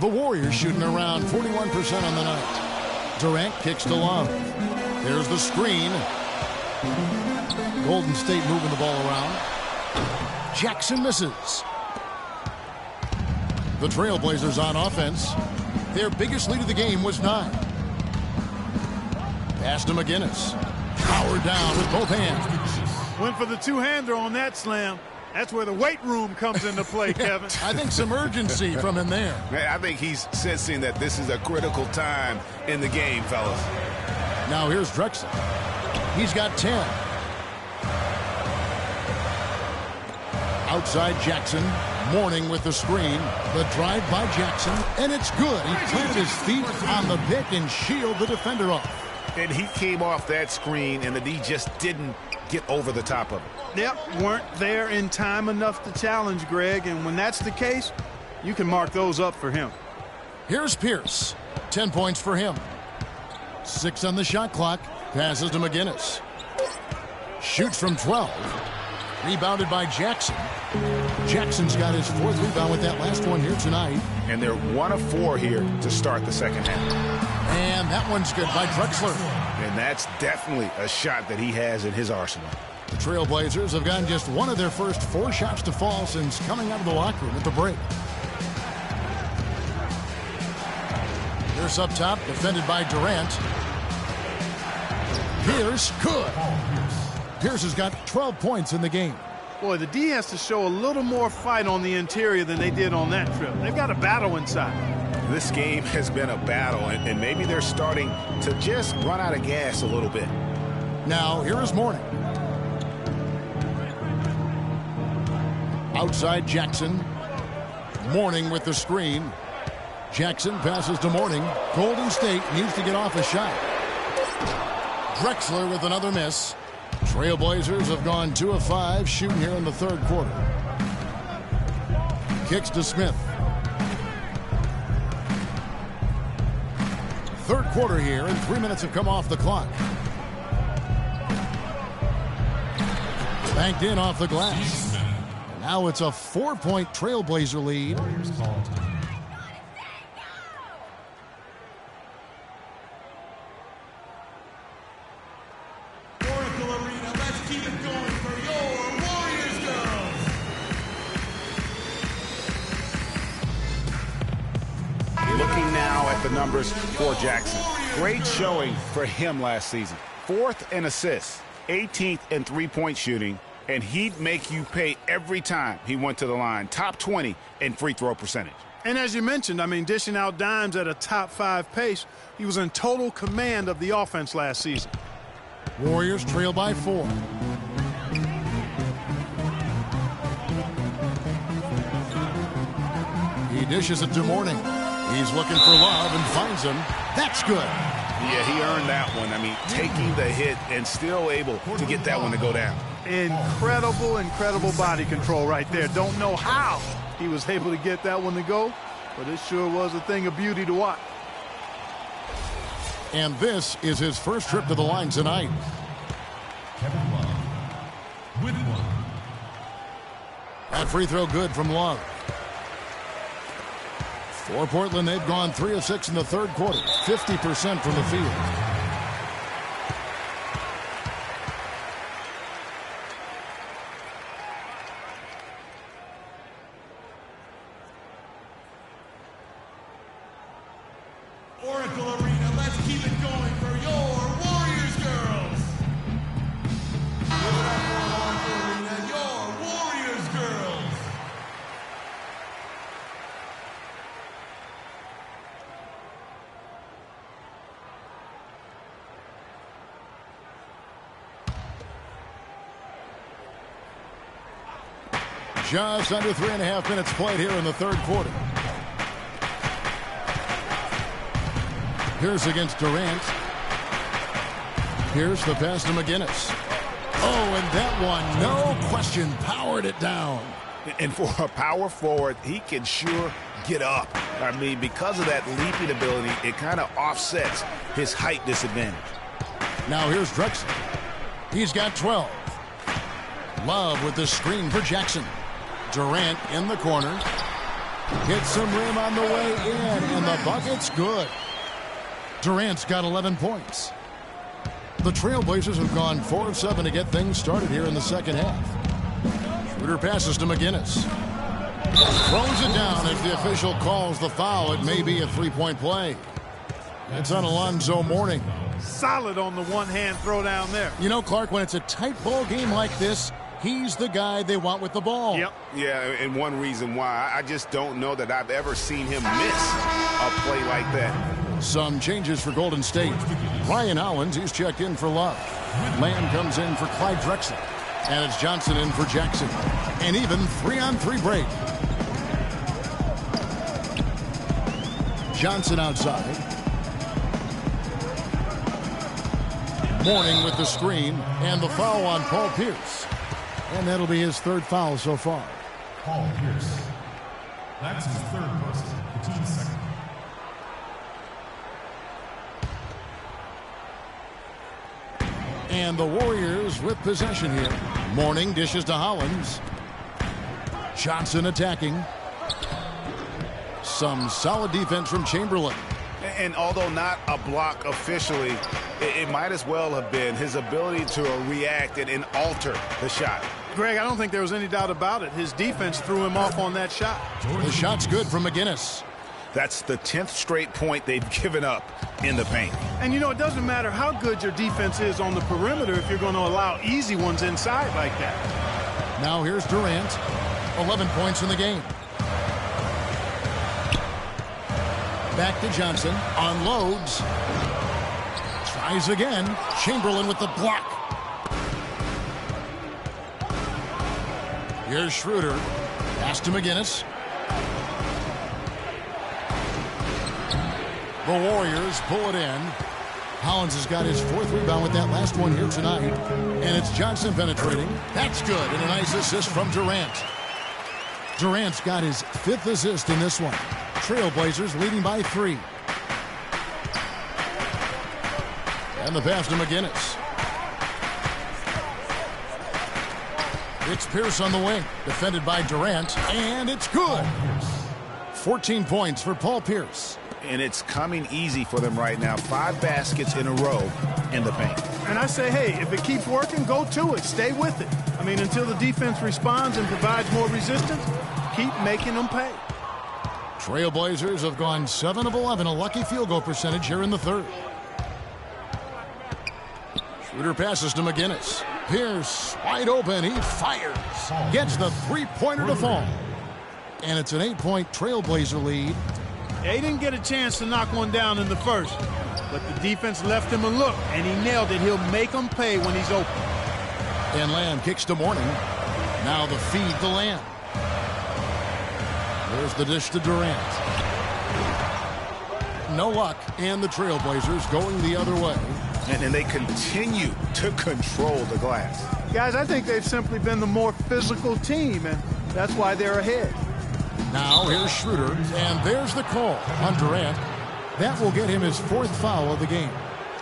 The Warriors shooting around 41% on the night. Durant kicks to Love. There's the screen. Golden State moving the ball around. Jackson misses. The Trailblazers on offense. Their biggest lead of the game was 9. Pass to McInnes. Powered down with both hands. Went for the two-hander on that slam. That's where the weight room comes into play, Kevin. I think some urgency from him there. I think he's sensing that this is a critical time in the game, fellas. Now here's Drexler. He's got 10. Outside Jackson. Mourning with the screen. The drive by Jackson, and it's good. He planted his feet on the pick and shielded the defender off. And he came off that screen, and the D just didn't get over the top of it. Yep, weren't there in time enough to challenge Greg, and when that's the case, you can mark those up for him. Here's Pierce. 10 points for him. 6 on the shot clock. Passes to McInnes. Shoots from 12. Rebounded by Jackson. Jackson's got his 4th rebound with that last one here tonight. And they're 1 of 4 here to start the second half. And that one's good by Drexler. And that's definitely a shot that he has in his arsenal. The Trailblazers have gotten just 1 of their first 4 shots to fall since coming out of the locker room at the break. Pierce up top, defended by Durant. Pierce, good. Pierce has got 12 points in the game. Boy, the D has to show a little more fight on the interior than they did on that trip. They've got a battle inside. This game has been a battle, and maybe they're starting to just run out of gas a little bit. Now, here is Mourning. Outside Jackson. Mourning with the screen. Jackson passes to Mourning. Golden State needs to get off a shot. Drexler with another miss. Trailblazers have gone 2 of 5 shooting here in the 3rd quarter. Kicks to Smith. 3rd quarter here, and 3 minutes have come off the clock. Banked in off the glass. And now it's a 4-point Trailblazer lead. The numbers for Jackson. Great showing for him last season. 4th in assists, 18th in three-point shooting, and he'd make you pay every time he went to the line. Top 20 in free throw percentage. And as you mentioned, I mean, dishing out dimes at a top 5 pace, he was in total command of the offense last season. Warriors trail by 4. He dishes it to Mourning. He's looking for Love and finds him. That's good. Yeah, he earned that one. I mean, taking the hit and still able to get that one to go down. Incredible body control right there. Don't know how he was able to get that one to go, but it sure was a thing of beauty to watch. And this is his first trip to the line tonight. Kevin Love with 1. That free throw good from Love. For Portland, they've gone 3 of 6 in the 3rd quarter, 50% from the field. Oracle Arena, let's keep it going for your Warriors girls. Give it up for Oracle Arena, your Warriors girls. Just under 3.5 minutes played here in the third quarter. Pierce against Durant. Pierce the pass to McGinnis. Oh, and that one, no question, powered it down. And for a power forward, he can sure get up. I mean, because of that leaping ability, it kind of offsets his height disadvantage. Now here's Drexler. He's got 12. Love with the screen for Jackson. Durant in the corner. Hits some rim on the way in, and the bucket's good. Durant's got 11 points. The Trailblazers have gone 4 of 7 to get things started here in the second half. Schroeder passes to McGinnis. Throws it down as the official calls the foul. It may be a three-point play. It's on Alonzo Mourning. Solid on the one-hand throw down there. You know, Clark, when it's a tight ball game like this, he's the guy they want with the ball. Yep. Yeah, and one reason why, I just don't know that I've ever seen him miss a play like that. Some changes for Golden State. Ryan Hollins, he's checked in for Love. Lamb comes in for Clyde Drexler. And it's Johnson in for Jackson. And even 3-on-3 break. Johnson outside. Mourning with the screen. And the foul on Paul Pierce. And that'll be his third foul so far. Paul Pierce. That's his third person. The team's second. And the Warriors with possession here. Mourning dishes to Hollins. Johnson attacking. Some solid defense from Chamberlain. And although not a block officially, it might as well have been his ability to react and alter the shot. Greg, I don't think there was any doubt about it. His defense threw him off on that shot. The shot's good from McGinnis. That's the 10th straight point they've given up in the paint. And, you know, it doesn't matter how good your defense is on the perimeter if you're going to allow easy ones inside like that. Now here's Durant. 11 points in the game. Back to Johnson. Unloads. Tries again. Chamberlain with the block. Here's Schroeder. Pass to McGinnis. The Warriors pull it in. Hollins has got his 4th rebound with that last one here tonight. And it's Johnson penetrating. That's good. And a nice assist from Durant. Durant's got his 5th assist in this one. Trailblazers leading by 3. And the pass to McGinnis. It's Pierce on the wing. Defended by Durant. And it's good. 14 points for Paul Pierce. And it's coming easy for them right now. 5 baskets in a row in the paint. And I say, hey, if it keeps working, go to it. Stay with it. I mean, until the defense responds and provides more resistance, keep making them pay. Trailblazers have gone 7 of 11, a lucky field goal percentage here in the third. Schroeder passes to McGinnis. Pierce wide open. He fires. Gets the three-pointer to fall. And it's an 8-point Trailblazer lead. They didn't get a chance to knock one down in the first, but the defense left him a look, and he nailed it. He'll make them pay when he's open. And Lamb kicks to Mourning. Now the feed to Lamb. There's the dish to Durant. No luck, and the Trailblazers going the other way. And they continue to control the glass. Guys, I think they've simply been the more physical team, and that's why they're ahead. Now here's Schroeder, and there's the call on Durant. That will get him his 4th foul of the game.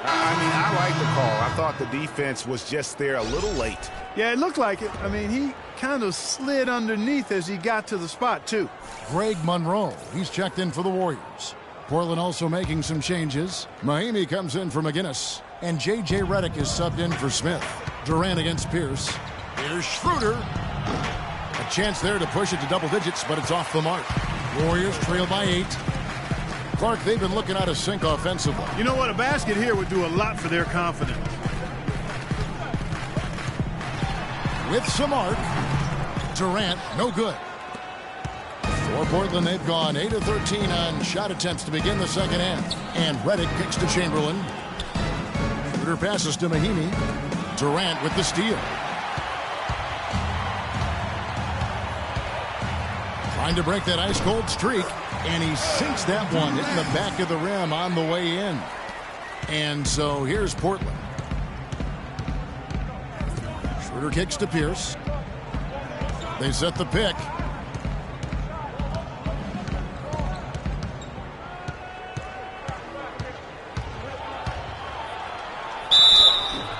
I mean, I like the call. I thought the defense was just there a little late. Yeah, it looked like it. I mean, he kind of slid underneath as he got to the spot, too. Greg Monroe, he's checked in for the Warriors. Portland also making some changes. Mahimi comes in for McGinnis, and J.J. Redick is subbed in for Smith. Durant against Pierce. Here's Schroeder. A chance there to push it to double digits, but it's off the mark. Warriors trail by 8. Clark, they've been looking out of sync offensively. You know what? A basket here would do a lot for their confidence. With some arc, Durant, no good. For Portland, they've gone 8 of 13 on shot attempts to begin the second half. And Redick kicks to Chamberlain. Schroeder passes to Mahinmi. Durant with the steal. Trying to break that ice-cold streak. And he sinks that one, hitting the back of the rim on the way in. And so here's Portland. Schroeder kicks to Pierce. They set the pick.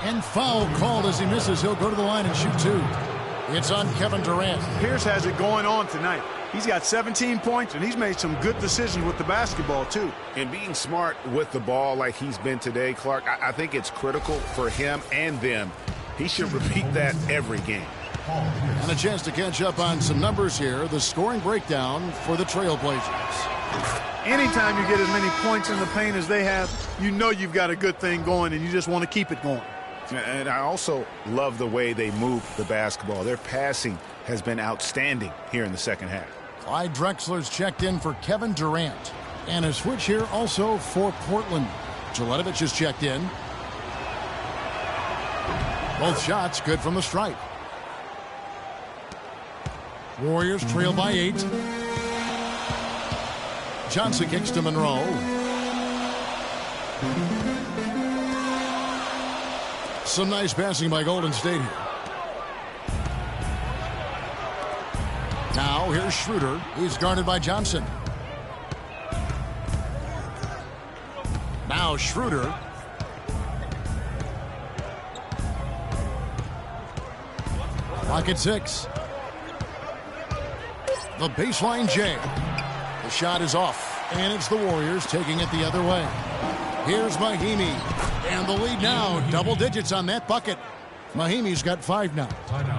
And foul called as he misses. He'll go to the line and shoot 2. It's on Kevin Durant. Pierce has it going on tonight. He's got 17 points, and he's made some good decisions with the basketball, too. And being smart with the ball like he's been today, Clark, I think it's critical for him and them. He should repeat that every game. And a chance to catch up on some numbers here. The scoring breakdown for the Trailblazers. Anytime you get as many points in the paint as they have, you know you've got a good thing going, and you just want to keep it going. And I also love the way they move the basketball. Their passing has been outstanding here in the second half. Clyde Drexler's checked in for Kevin Durant. And a switch here also for Portland. Jeletovic is checked in. Both shots good from the stripe. Warriors trail by 8. Johnson kicks to Monroe. Some nice passing by Golden State here. Now here's Schroeder. He's guarded by Johnson. Now Schroeder. Clock at 6. The baseline jam. The shot is off, and it's the Warriors taking it the other way. Here's Mahinmi, and the lead now, double digits on that bucket. Mahimi's got 5 now.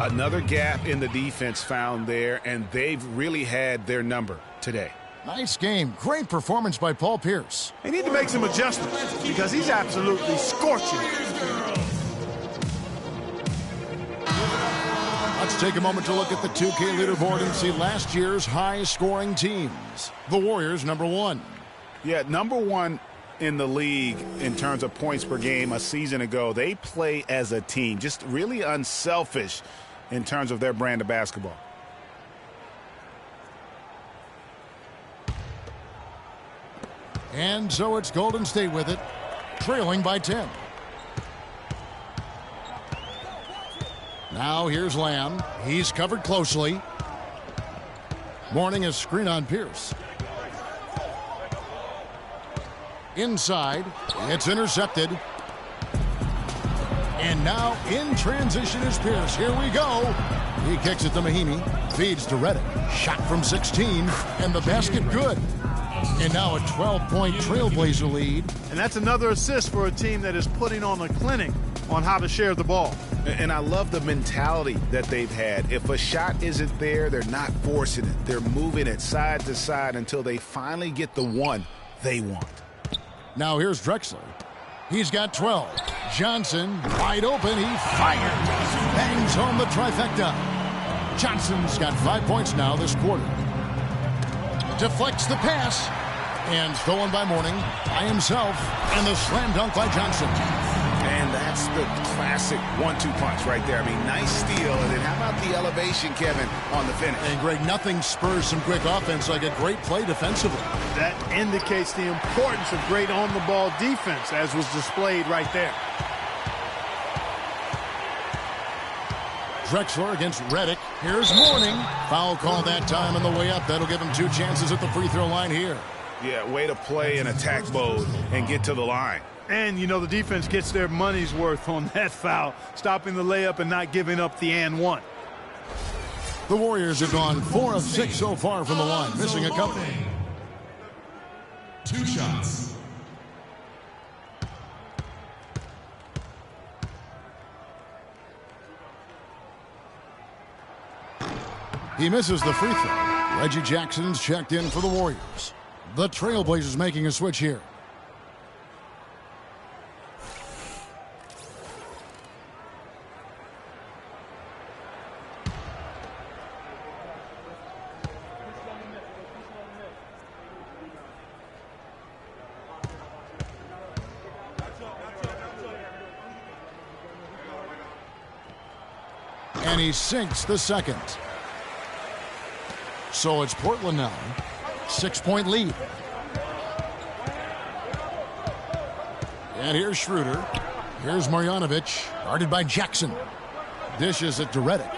Another gap in the defense found there, and they've really had their number today. Nice game. Great performance by Paul Pierce. They need to make some adjustments because he's absolutely scorching. Let's take a moment to look at the 2K leaderboard and see last year's high-scoring teams. The Warriors, number 1. Yeah, number 1 in the league in terms of points per game a season ago. They play as a team, just really unselfish in terms of their brand of basketball. And so it's Golden State with it, trailing by 10. Now here's Lamb. He's covered closely. Mourning a screen on Pierce. Inside, it's intercepted. And now in transition is Pierce. Here we go. He kicks it to Mahinmi. Feeds to Redick. Shot from 16. And the basket good. And now a 12-point Trailblazer lead. And that's another assist for a team that is putting on a clinic on how to share the ball. And I love the mentality that they've had. If a shot isn't there, they're not forcing it. They're moving it side to side until they finally get the one they want. Now here's Drexler. He's got 12. Johnson wide open. He fires. Bangs home the trifecta. Johnson's got 5 points now this quarter. Deflects the pass. And stolen by Mourning by himself. And the slam dunk by Johnson. And that's the classic 1-2 punch right there. I mean, nice steal. And then how about the elevation, Kevin, on the finish? And, Greg, nothing spurs some quick offense like a great play defensively. That indicates the importance of great on-the-ball defense, as was displayed right there. Drexler against Redick. Here's Mourning. Foul call that time on the way up. That'll give him 2 chances at the free throw line here. Yeah, way to play in attack mode and get to the line. And, you know, the defense gets their money's worth on that foul, stopping the layup and not giving up the and one. The Warriors have gone 4 of 6 so far from the line, missing a couple. 2 shots. He misses the free throw. Reggie Jackson's checked in for the Warriors. The Trailblazers making a switch here. And he sinks the second. So it's Portland now. 6-point lead. And here's Schroeder. Here's Marjanovic. Guarded by Jackson. Dishes it to Redick.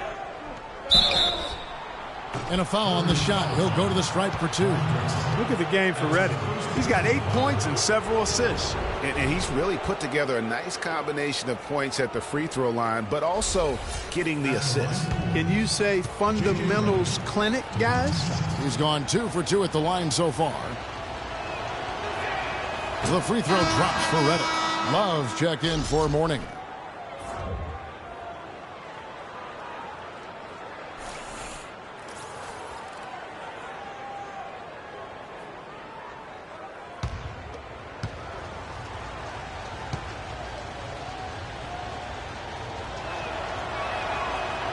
And a foul on the shot. He'll go to the stripe for 2. Look at the game for Redick. He's got 8 points and several assists. And he's really put together a nice combination of points at the free throw line, but also getting the assist. Can you say fundamentals clinic, guys? He's gone 2 for 2 at the line so far. The free throw drops for Redick. Love's check in for Mourning.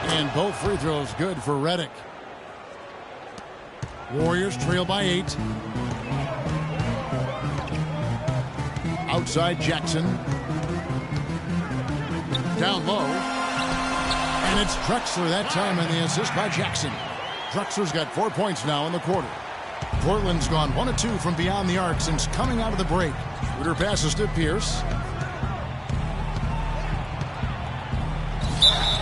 And both free throws good for Redick. Warriors trail by 8. Outside Jackson. Down low. And it's Drexler that time, and the assist by Jackson. Drexler's got 4 points now in the quarter. Portland's gone 1 of 2 from beyond the arc since coming out of the break. Schroeder passes to Pierce.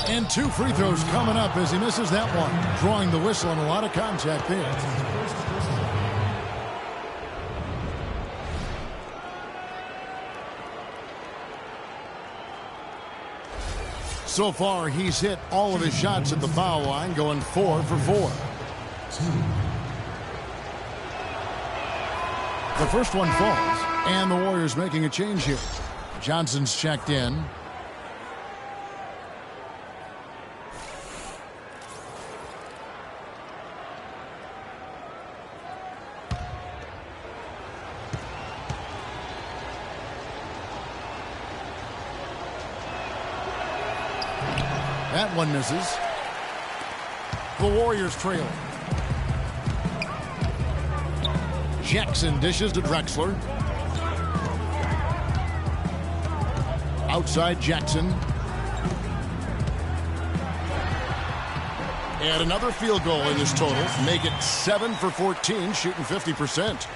And 2 free throws coming up as he misses that one. Drawing the whistle and a lot of contact there. So far, he's hit all of his shots at the foul line, going 4 for 4. The first one falls, and the Warriors making a change here. Johnson's checked in. That one misses. The Warriors trail. Jackson dishes to Drexler. Outside Jackson. And another field goal in this total. Make it 7 for 14, shooting 50%.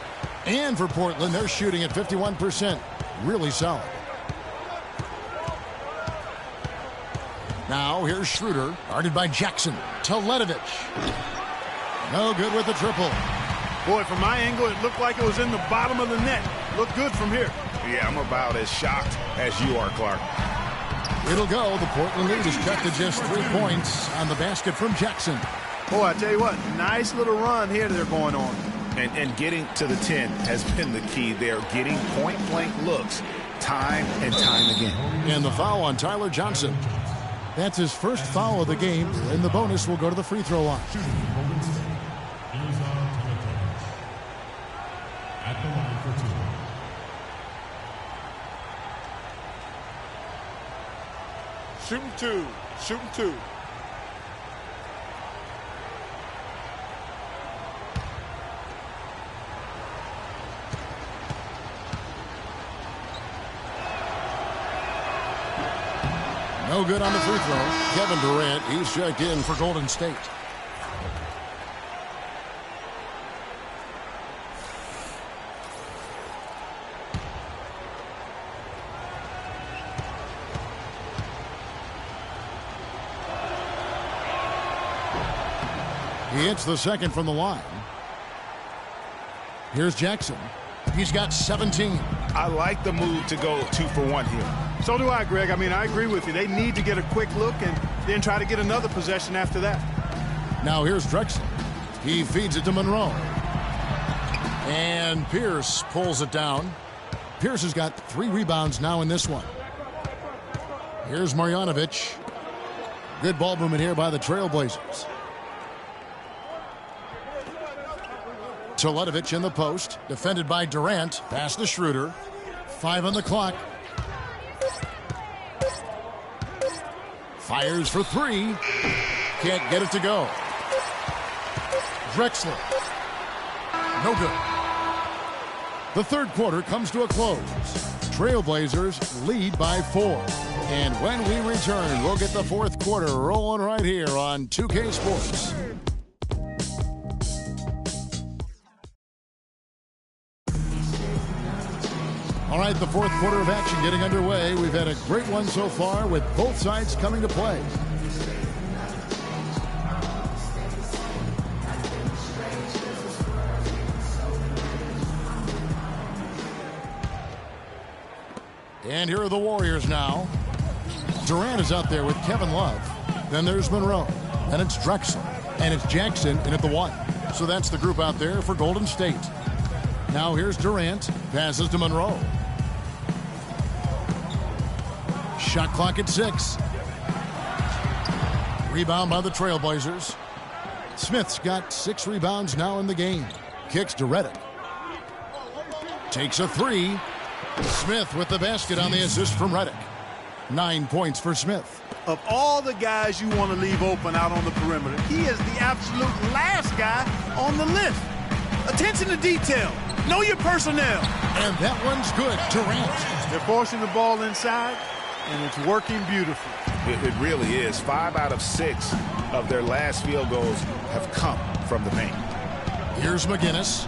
And for Portland, they're shooting at 51%. Really solid. Now here's Schroeder, guarded by Jackson. Teletovic. No good with the triple. Boy, from my angle, it looked like it was in the bottom of the net. Looked good from here. Yeah, I'm about as shocked as you are, Clark. It'll go. The Portland lead is cut to just 3 points on the basket from Jackson. Boy, I tell you what, nice little run here they're going on. And getting to the 10 has been the key. They're getting point-blank looks time and time again. And the foul on Tyler Johnson. That's his first foul of the game, and the bonus will go to the free throw line. At the line for 2. Shooting 2. Shooting 2. No good on the free throw. Kevin Durant, he's checked in for Golden State. He hits the second from the line. Here's Jackson. He's got 17. I like the move to go 2 for 1 here. So do I, Greg. I mean, I agree with you. They need to get a quick look and then try to get another possession after that. Now here's Drexler. He feeds it to Monroe. And Pierce pulls it down. Pierce has got 3 rebounds now in this one. Here's Marjanovic. Good ball movement here by the Trailblazers. Teletovic in the post. Defended by Durant. Pass to Schroeder. 5 on the clock. Fires for 3. Can't get it to go. Drexler. No good. The third quarter comes to a close. Trailblazers lead by 4. And when we return, we'll get the fourth quarter rolling right here on 2K Sports. All right, the fourth quarter of action getting underway. We've had a great one so far with both sides coming to play. And here are the Warriors now. Durant is out there with Kevin Love. Then there's Monroe. Then it's Drexler. And it's Jackson in at the 1. So that's the group out there for Golden State. Now here's Durant. Passes to Monroe. Shot clock at 6. Rebound by the Trailblazers. Smith's got 6 rebounds now in the game. Kicks to Redick. Takes a 3. Smith with the basket on the assist from Redick. 9 points for Smith. Of all the guys you want to leave open out on the perimeter, he is the absolute last guy on the list. Attention to detail. Know your personnel. And that one's good. Durant. They're forcing the ball inside, and it's working beautifully. It really is. 5 out of 6 of their last field goals have come from the paint. Here's McGinnis.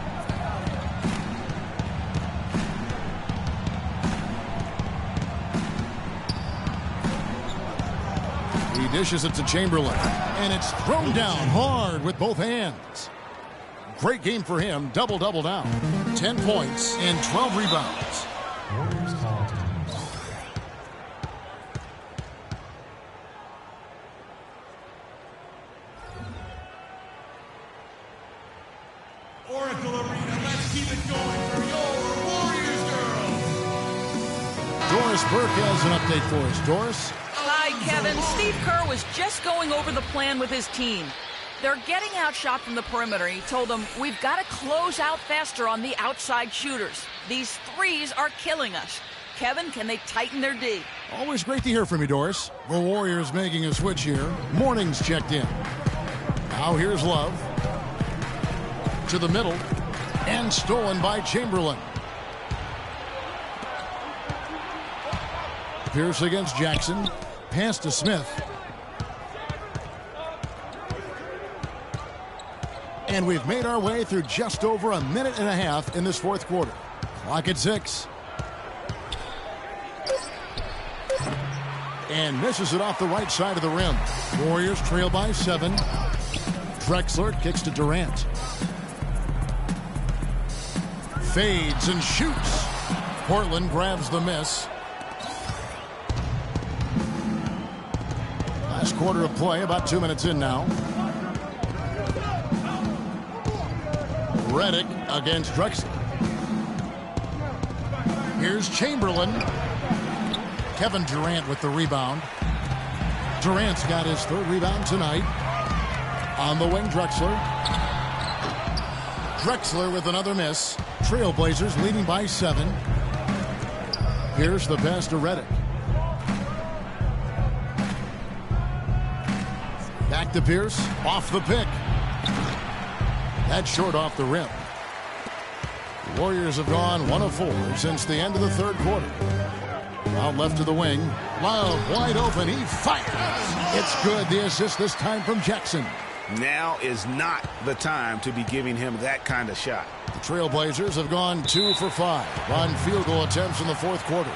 He dishes it to Chamberlain, and it's thrown down hard with both hands. Great game for him. Double-double down. 10 points and 12 rebounds. Warriors call time. Oracle Arena, let's keep it going for your Warriors girls. Doris Burke has an update for us. Doris? Hi, Kevin. Steve Kerr was just going over the plan with his team. They're getting outshot from the perimeter. He told them, we've got to close out faster on the outside shooters. These threes are killing us. Kevin, can they tighten their D? Always great to hear from you, Doris. The Warriors making a switch here. Morning's checked in. Now here's Love. To the middle. And stolen by Chamberlain. Pierce against Jackson. Pass to Smith. And we've made our way through just over a minute and a half in this fourth quarter. Clock at 6. And misses it off the right side of the rim. Warriors trail by 7. Drexler kicks to Durant. Fades and shoots. Portland grabs the miss. Last quarter of play, about 2 minutes in now. Redick against Drexler. Here's Chamberlain. Kevin Durant with the rebound. Durant's got his 3rd rebound tonight. On the wing, Drexler. Drexler with another miss. Trailblazers leading by 7. Here's the pass to Redick. Back to Pierce. Off the pick. That's short off the rim. The Warriors have gone 1 of 4 since the end of the third quarter. Out left to the wing. Love wide open. He fires. It's good. The assist this time from Jackson. Now is not the time to be giving him that kind of shot. The Trailblazers have gone 2 for 5 on field goal attempts in the fourth quarter.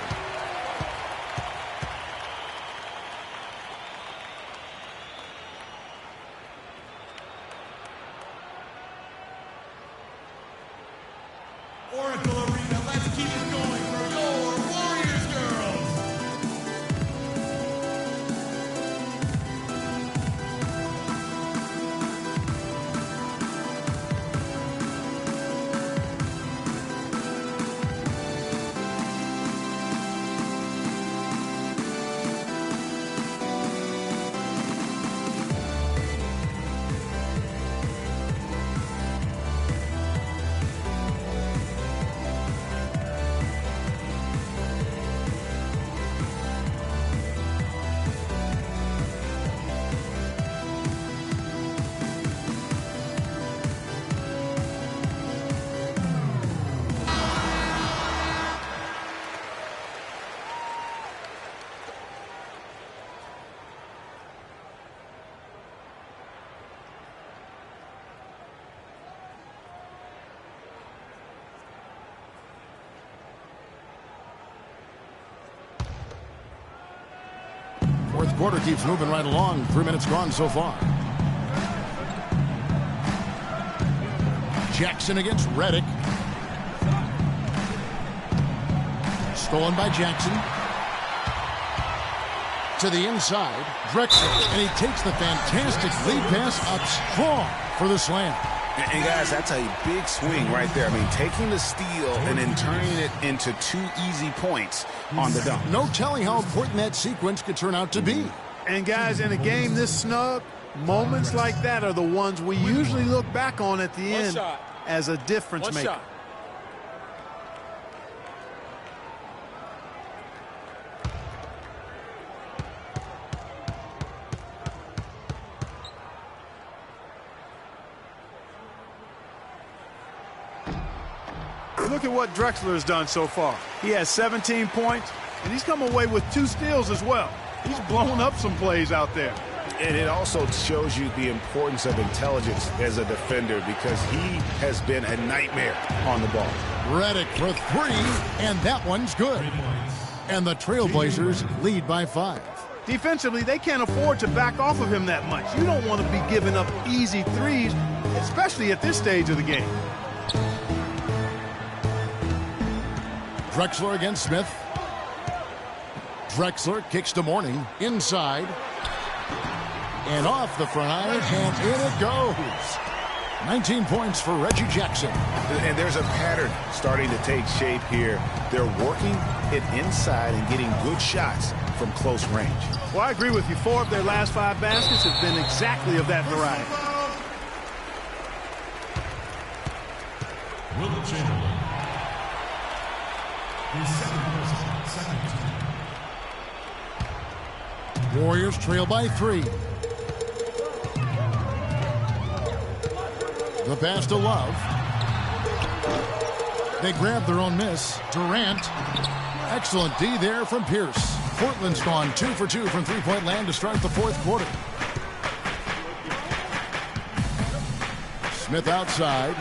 Oracle Arena, let's keep it going for your Warriors girls. quarter keeps moving right along. 3 minutes gone so far. Jackson against Redick. Stolen by Jackson. To the inside, Drexler, and he takes the fantastic lead pass up strong for the slam. And guys, that's a big swing right there. I mean, taking the steal and then turning it into 2 easy points on the dunk. No telling how important that sequence could turn out to be. And guys, in a game this snug, moments like that are the ones we usually look back on at the end as a difference maker. Look at what Drexler has done so far. He has 17 points, and he's come away with 2 steals as well. He's blown up some plays out there. And it also shows you the importance of intelligence as a defender because he has been a nightmare on the ball. Redick for 3, and that one's good. And the Trailblazers lead by 5. Defensively, they can't afford to back off of him that much. You don't want to be giving up easy threes, especially at this stage of the game. Drexler against Smith. Drexler kicks to Mourning inside. And off the front iron, and in it goes. 19 points for Reggie Jackson. And there's a pattern starting to take shape here. They're working it inside and getting good shots from close range. Well, I agree with you. 4 of their last 5 baskets have been exactly of that variety. Wilt Chamberlain. Warriors trail by 3. The pass to Love. They grab their own miss. Durant. Excellent D there from Pierce. Portland's gone 2 for 2 from three-point land to start the 4th quarter. Smith outside.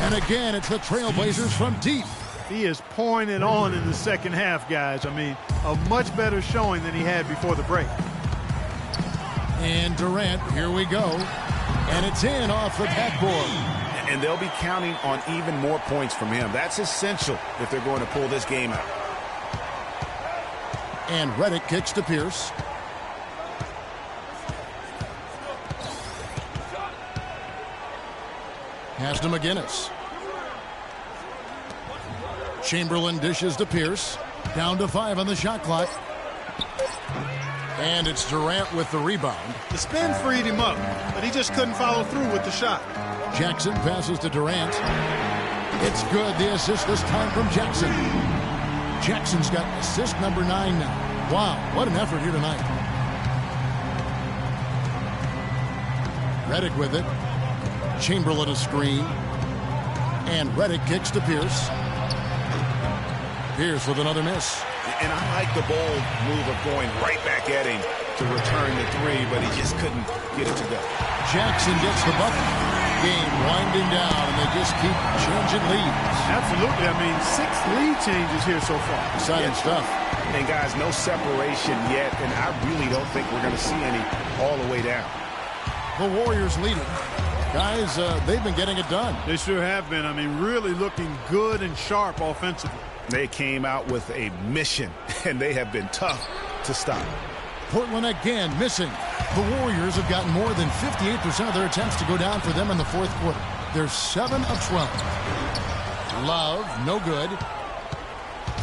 And again, it's the Trailblazers from deep. He is pouring it on in the second half, guys. I mean, a much better showing than he had before the break. And Durant, here we go. And it's in off the backboard. And they'll be counting on even more points from him. That's essential if they're going to pull this game out. And Redick kicks to Pierce. Pass to McGinnis. Chamberlain dishes to Pierce. Down to 5 on the shot clock. And it's Durant with the rebound. The spin freed him up, but he just couldn't follow through with the shot. Jackson passes to Durant. It's good. The assist this time from Jackson. Jackson's got assist number 9 now. Wow, what an effort here tonight. Redick with it. Chamberlain a screen. And Redick kicks to Pierce. Pierce with another miss. And I like the bold move of going right back at him to return the 3, but he just couldn't get it to go. Jackson gets the bucket. Game winding down, and they just keep changing leads. Absolutely. I mean, 6 lead changes here so far. Exciting stuff. And guys, no separation yet, and I really don't think we're going to see any all the way down. The Warriors leading. Guys, they've been getting it done. They sure have been. I mean, really looking good and sharp offensively. They came out with a mission, and they have been tough to stop. Portland again missing. The Warriors have gotten more than 58% of their attempts to go down for them in the 4th quarter. They're 7 of 12. Love, no good.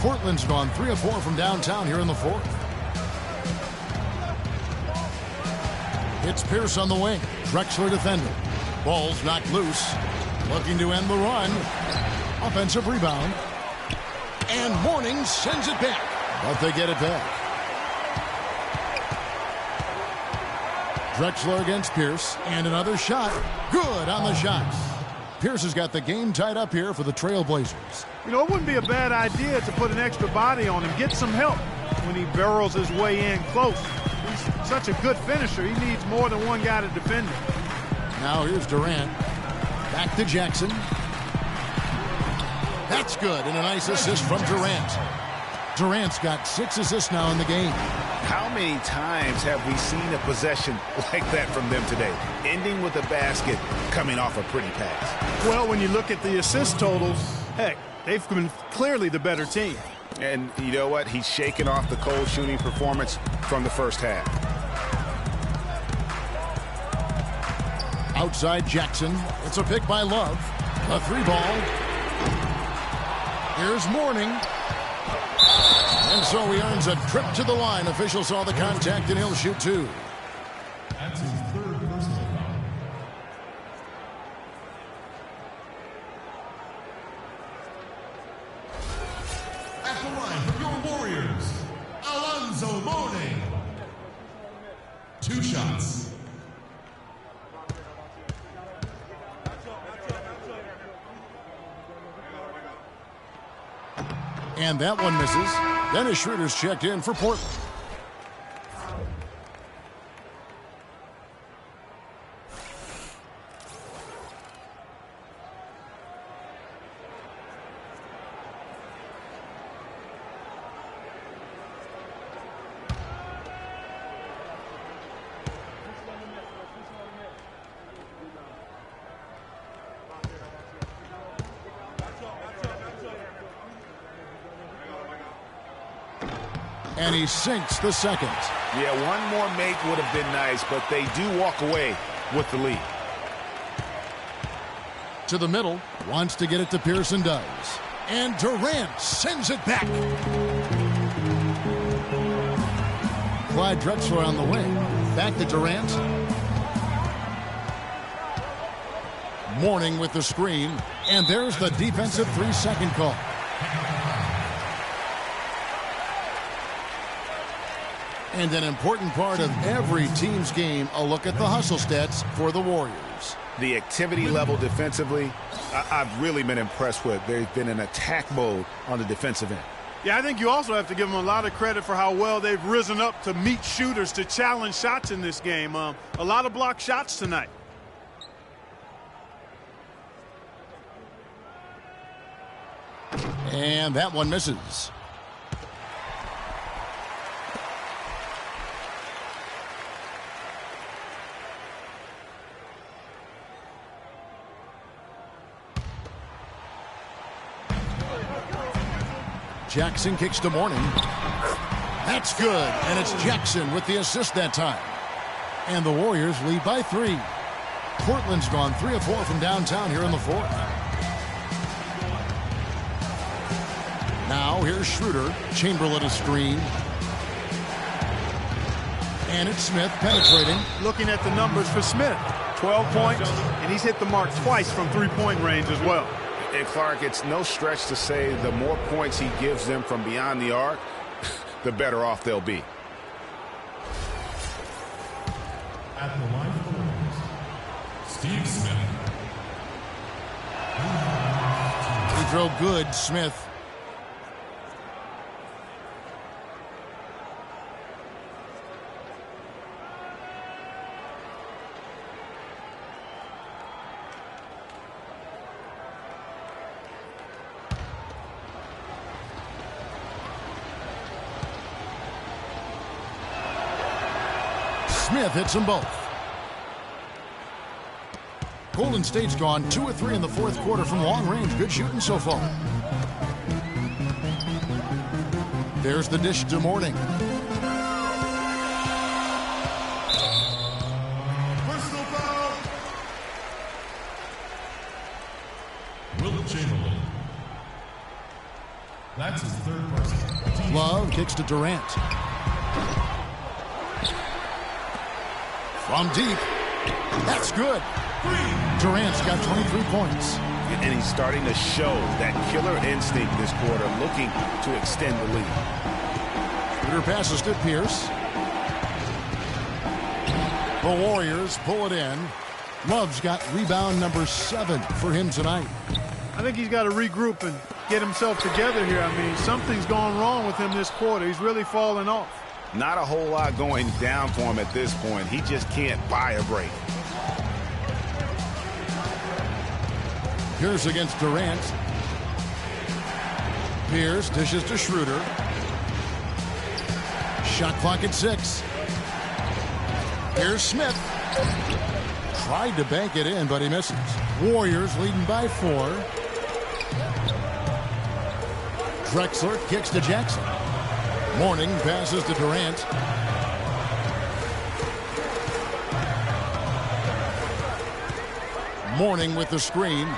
Portland's gone 3 of 4 from downtown here in the 4th. It's Pierce on the wing. Drexler defending. Ball's knocked loose. Looking to end the run. Offensive rebound. And Mourning sends it back. But they get it back. Drexler against Pierce. And another shot. Good on the shot. Pierce has got the game tied up here for the Trailblazers. You know, it wouldn't be a bad idea to put an extra body on him. Get some help when he barrels his way in close. He's such a good finisher. He needs more than one guy to defend him. Now here's Durant. Back to Jackson. That's good, and a nice assist from Durant. Durant's got 6 assists now in the game. How many times have we seen a possession like that from them today? Ending with a basket, coming off a pretty pass. Well, when you look at the assist totals, heck, they've been clearly the better team. And you know what? He's shaking off the cold shooting performance from the first half. Outside Jackson. It's a pick by Love. A 3-ball. Here's Mourning. And so he earns a trip to the line. Officials saw the contact, and he'll shoot 2. That's his 3rd personal foul. At the line for your Warriors, Alonzo Mourning. 2 shots. And that one misses. Dennis Schroeder's checked in for Portland. And he sinks the second. Yeah, one more make would have been nice, but they do walk away with the lead. To the middle. Wants to get it to Pearson, does. And Durant sends it back. Clyde Drexler on the wing. Back to Durant. Mourning with the screen. And there's the defensive 3-second call. And an important part of every team's game, a look at the hustle stats for the Warriors. The activity level defensively, I've really been impressed with. They've been in attack mode on the defensive end. Yeah, I think you also have to give them a lot of credit for how well they've risen up to meet shooters, to challenge shots in this game. A lot of blocked shots tonight. And that one misses. Jackson kicks to Mourning. That's good, and it's Jackson with the assist that time. And the Warriors lead by 3. Portland's gone 3 of 4 from downtown here in the 4th. Now here's Schroeder. Chamberlain a screen. And it's Smith penetrating. Looking at the numbers for Smith. 12 points, and he's hit the mark twice from 3-point range as well. And Clark, it's no stretch to say the more points he gives them from beyond the arc, the better off they'll be. At the line for the Warriors, Steve Smith. He drove good, Smith. Smith hits them both. Golden State's gone 2 of 3 in the 4th quarter from long range. Good shooting so far. There's the dish to Mourning. Personal foul. Wilt Chamberlain. That's his 3rd personal. Love kicks to Durant. From deep. That's good. Durant's got 23 points. And he's starting to show that killer instinct this quarter, looking to extend the lead. Shooter passes to Pierce. The Warriors pull it in. Love's got rebound number 7 for him tonight. I think he's got to regroup and get himself together here. I mean, something's gone wrong with him this quarter. He's really fallen off. Not a whole lot going down for him at this point. He just can't buy a break. Pierce against Durant. Pierce dishes to Schroeder. Shot clock at 6. Here's Smith. Tried to bank it in, but he misses. Warriors leading by 4. Drexler kicks to Jackson. Mourning passes to Durant. Mourning with the screen.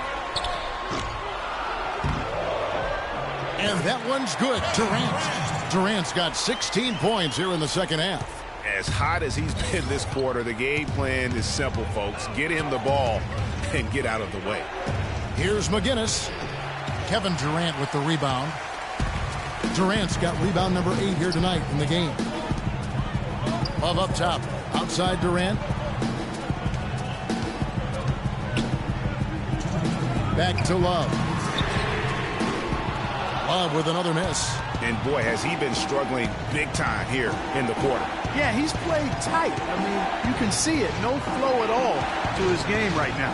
And that one's good. Durant's got 16 points here in the second half. As hot as he's been this quarter, the game plan is simple, folks. Get him the ball and get out of the way. Here's McGinnis. Kevin Durant with the rebound. Durant's got rebound number 8 here tonight in the game. Love up top. Outside Durant. Back to Love. Love with another miss. And boy, has he been struggling big time here in the quarter. Yeah, he's played tight. I mean, you can see it. No flow at all to his game right now.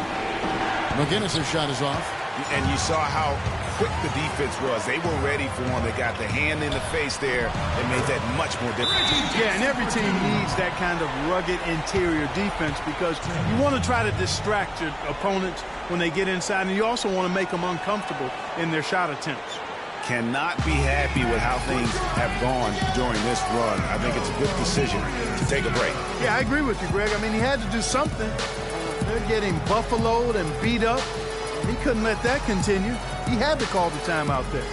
McGinnis' shot is off. And you saw how quick the defense was. They were ready for him. They got the hand in the face there and made that much more difficult. Yeah, and every team needs that kind of rugged interior defense because you want to try to distract your opponents when they get inside, and you also want to make them uncomfortable in their shot attempts. Cannot be happy with how things have gone during this run. I think it's a good decision to take a break. Yeah, I agree with you, Greg. I mean, he had to do something. They're getting buffaloed and beat up. He couldn't let that continue. He had to call the timeout there.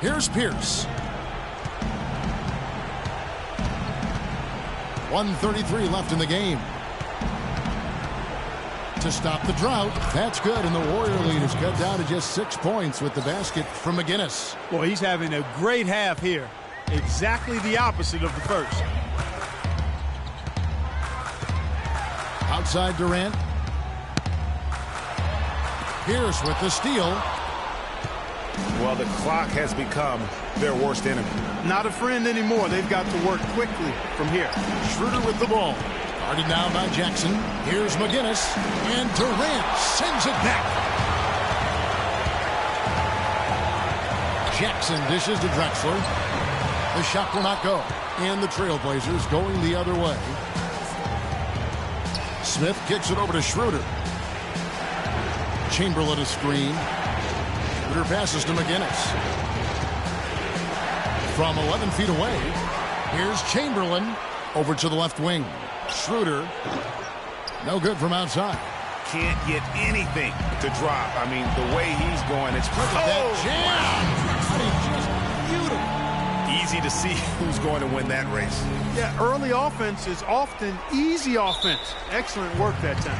Here's Pierce. 1:33 left in the game. To stop the drought, that's good, and the Warrior lead is cut down to just 6 points with the basket from McGinnis. Boy, he's having a great half here. Exactly the opposite of the first. Outside Durant. Pierce with the steal. Well, the clock has become their worst enemy. Not a friend anymore. They've got to work quickly from here. Schroeder with the ball. Guarded now by Jackson. Here's McGinnis. And Durant sends it back. Jackson dishes to Drexler. The shot will not go. And the Trailblazers going the other way. Smith kicks it over to Schroeder. Chamberlain a screen. Schroeder passes to McGinnis. From 11 feet away, here's Chamberlain over to the left wing. Schroeder, no good from outside. Can't get anything to drop. I mean, the way he's going, it's that jam. Beautiful. Easy to see who's going to win that race. Yeah, early offense is often easy offense. Excellent work that time.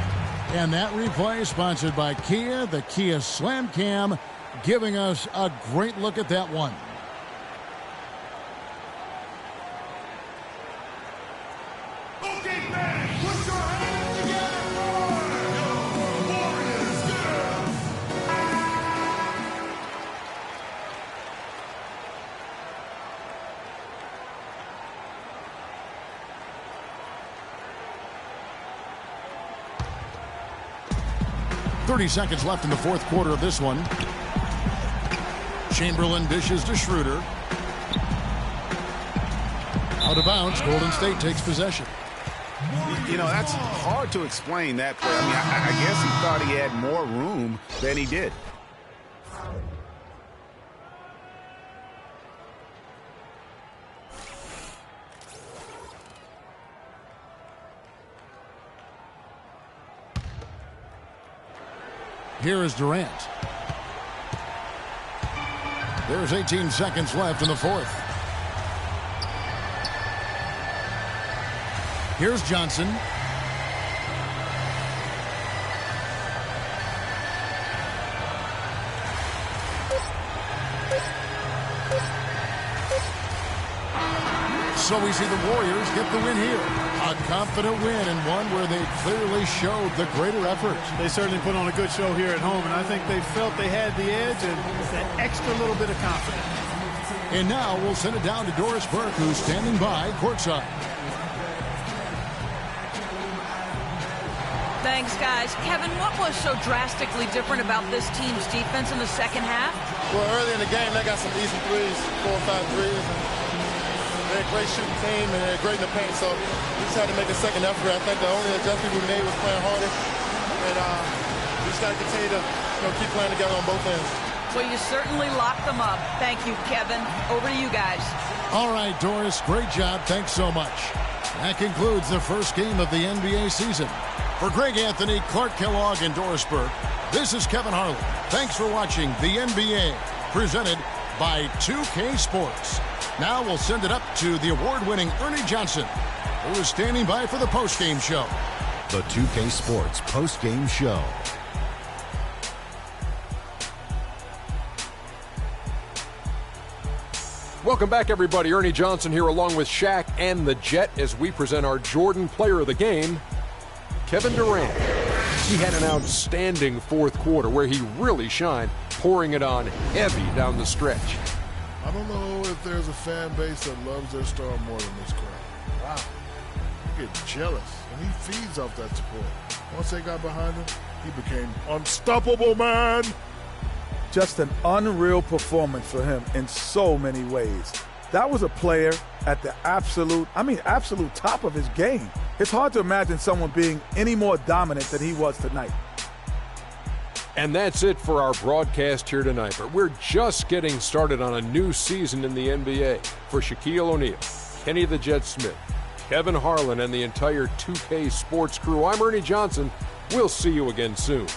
And that replay sponsored by Kia, the Kia Slam Cam, giving us a great look at that one. Okay, man, put your hands together for your Warriors girls. .30 seconds left in the fourth quarter of this one. Chamberlain dishes to Schroeder. Out of bounds, Golden State takes possession. You know, that's hard to explain that play. I mean, I guess he thought he had more room than he did. Here is Durant. There's 18 seconds left in the fourth. Here's Johnson. So we see the Warriors get the win here. A confident win and one where they clearly showed the greater effort. They certainly put on a good show here at home, and I think they felt they had the edge and that extra little bit of confidence. And now we'll send it down to Doris Burke, who's standing by courtside. Thanks, guys. Kevin, what was so drastically different about this team's defense in the second half? Well, early in the game, they got some easy threes, 4 or 5 threes. They're a great shooting team, and they're great in the paint, so we just had to make a second effort. I think the only adjustment we made was playing harder, and we just got to continue to keep playing together on both ends. Well, you certainly locked them up. Thank you, Kevin. Over to you guys. All right, Doris, great job. Thanks so much. That concludes the first game of the NBA season. For Greg Anthony, Clark Kellogg, and Doris Burke, this is Kevin Harlan. Thanks for watching the NBA, presented by 2K Sports. Now we'll send it up to the award-winning Ernie Johnson, who is standing by for the post-game show. The 2K Sports post-game show. Welcome back, everybody. Ernie Johnson here along with Shaq and the Jet as we present our Jordan Player of the Game, Kevin Durant. He had an outstanding fourth quarter where he really shined, pouring it on heavy down the stretch. I don't know if there's a fan base that loves their star more than this crowd. Wow. You get jealous, and he feeds off that support. Once they got behind him, he became unstoppable, man. Just an unreal performance for him in so many ways. That was a player at the absolute top of his game. It's hard to imagine someone being any more dominant than he was tonight. And that's it for our broadcast here tonight. But we're just getting started on a new season in the NBA. For Shaquille O'Neal, Kenny the Jet Smith, Kevin Harlan, and the entire 2K Sports crew, I'm Ernie Johnson. We'll see you again soon.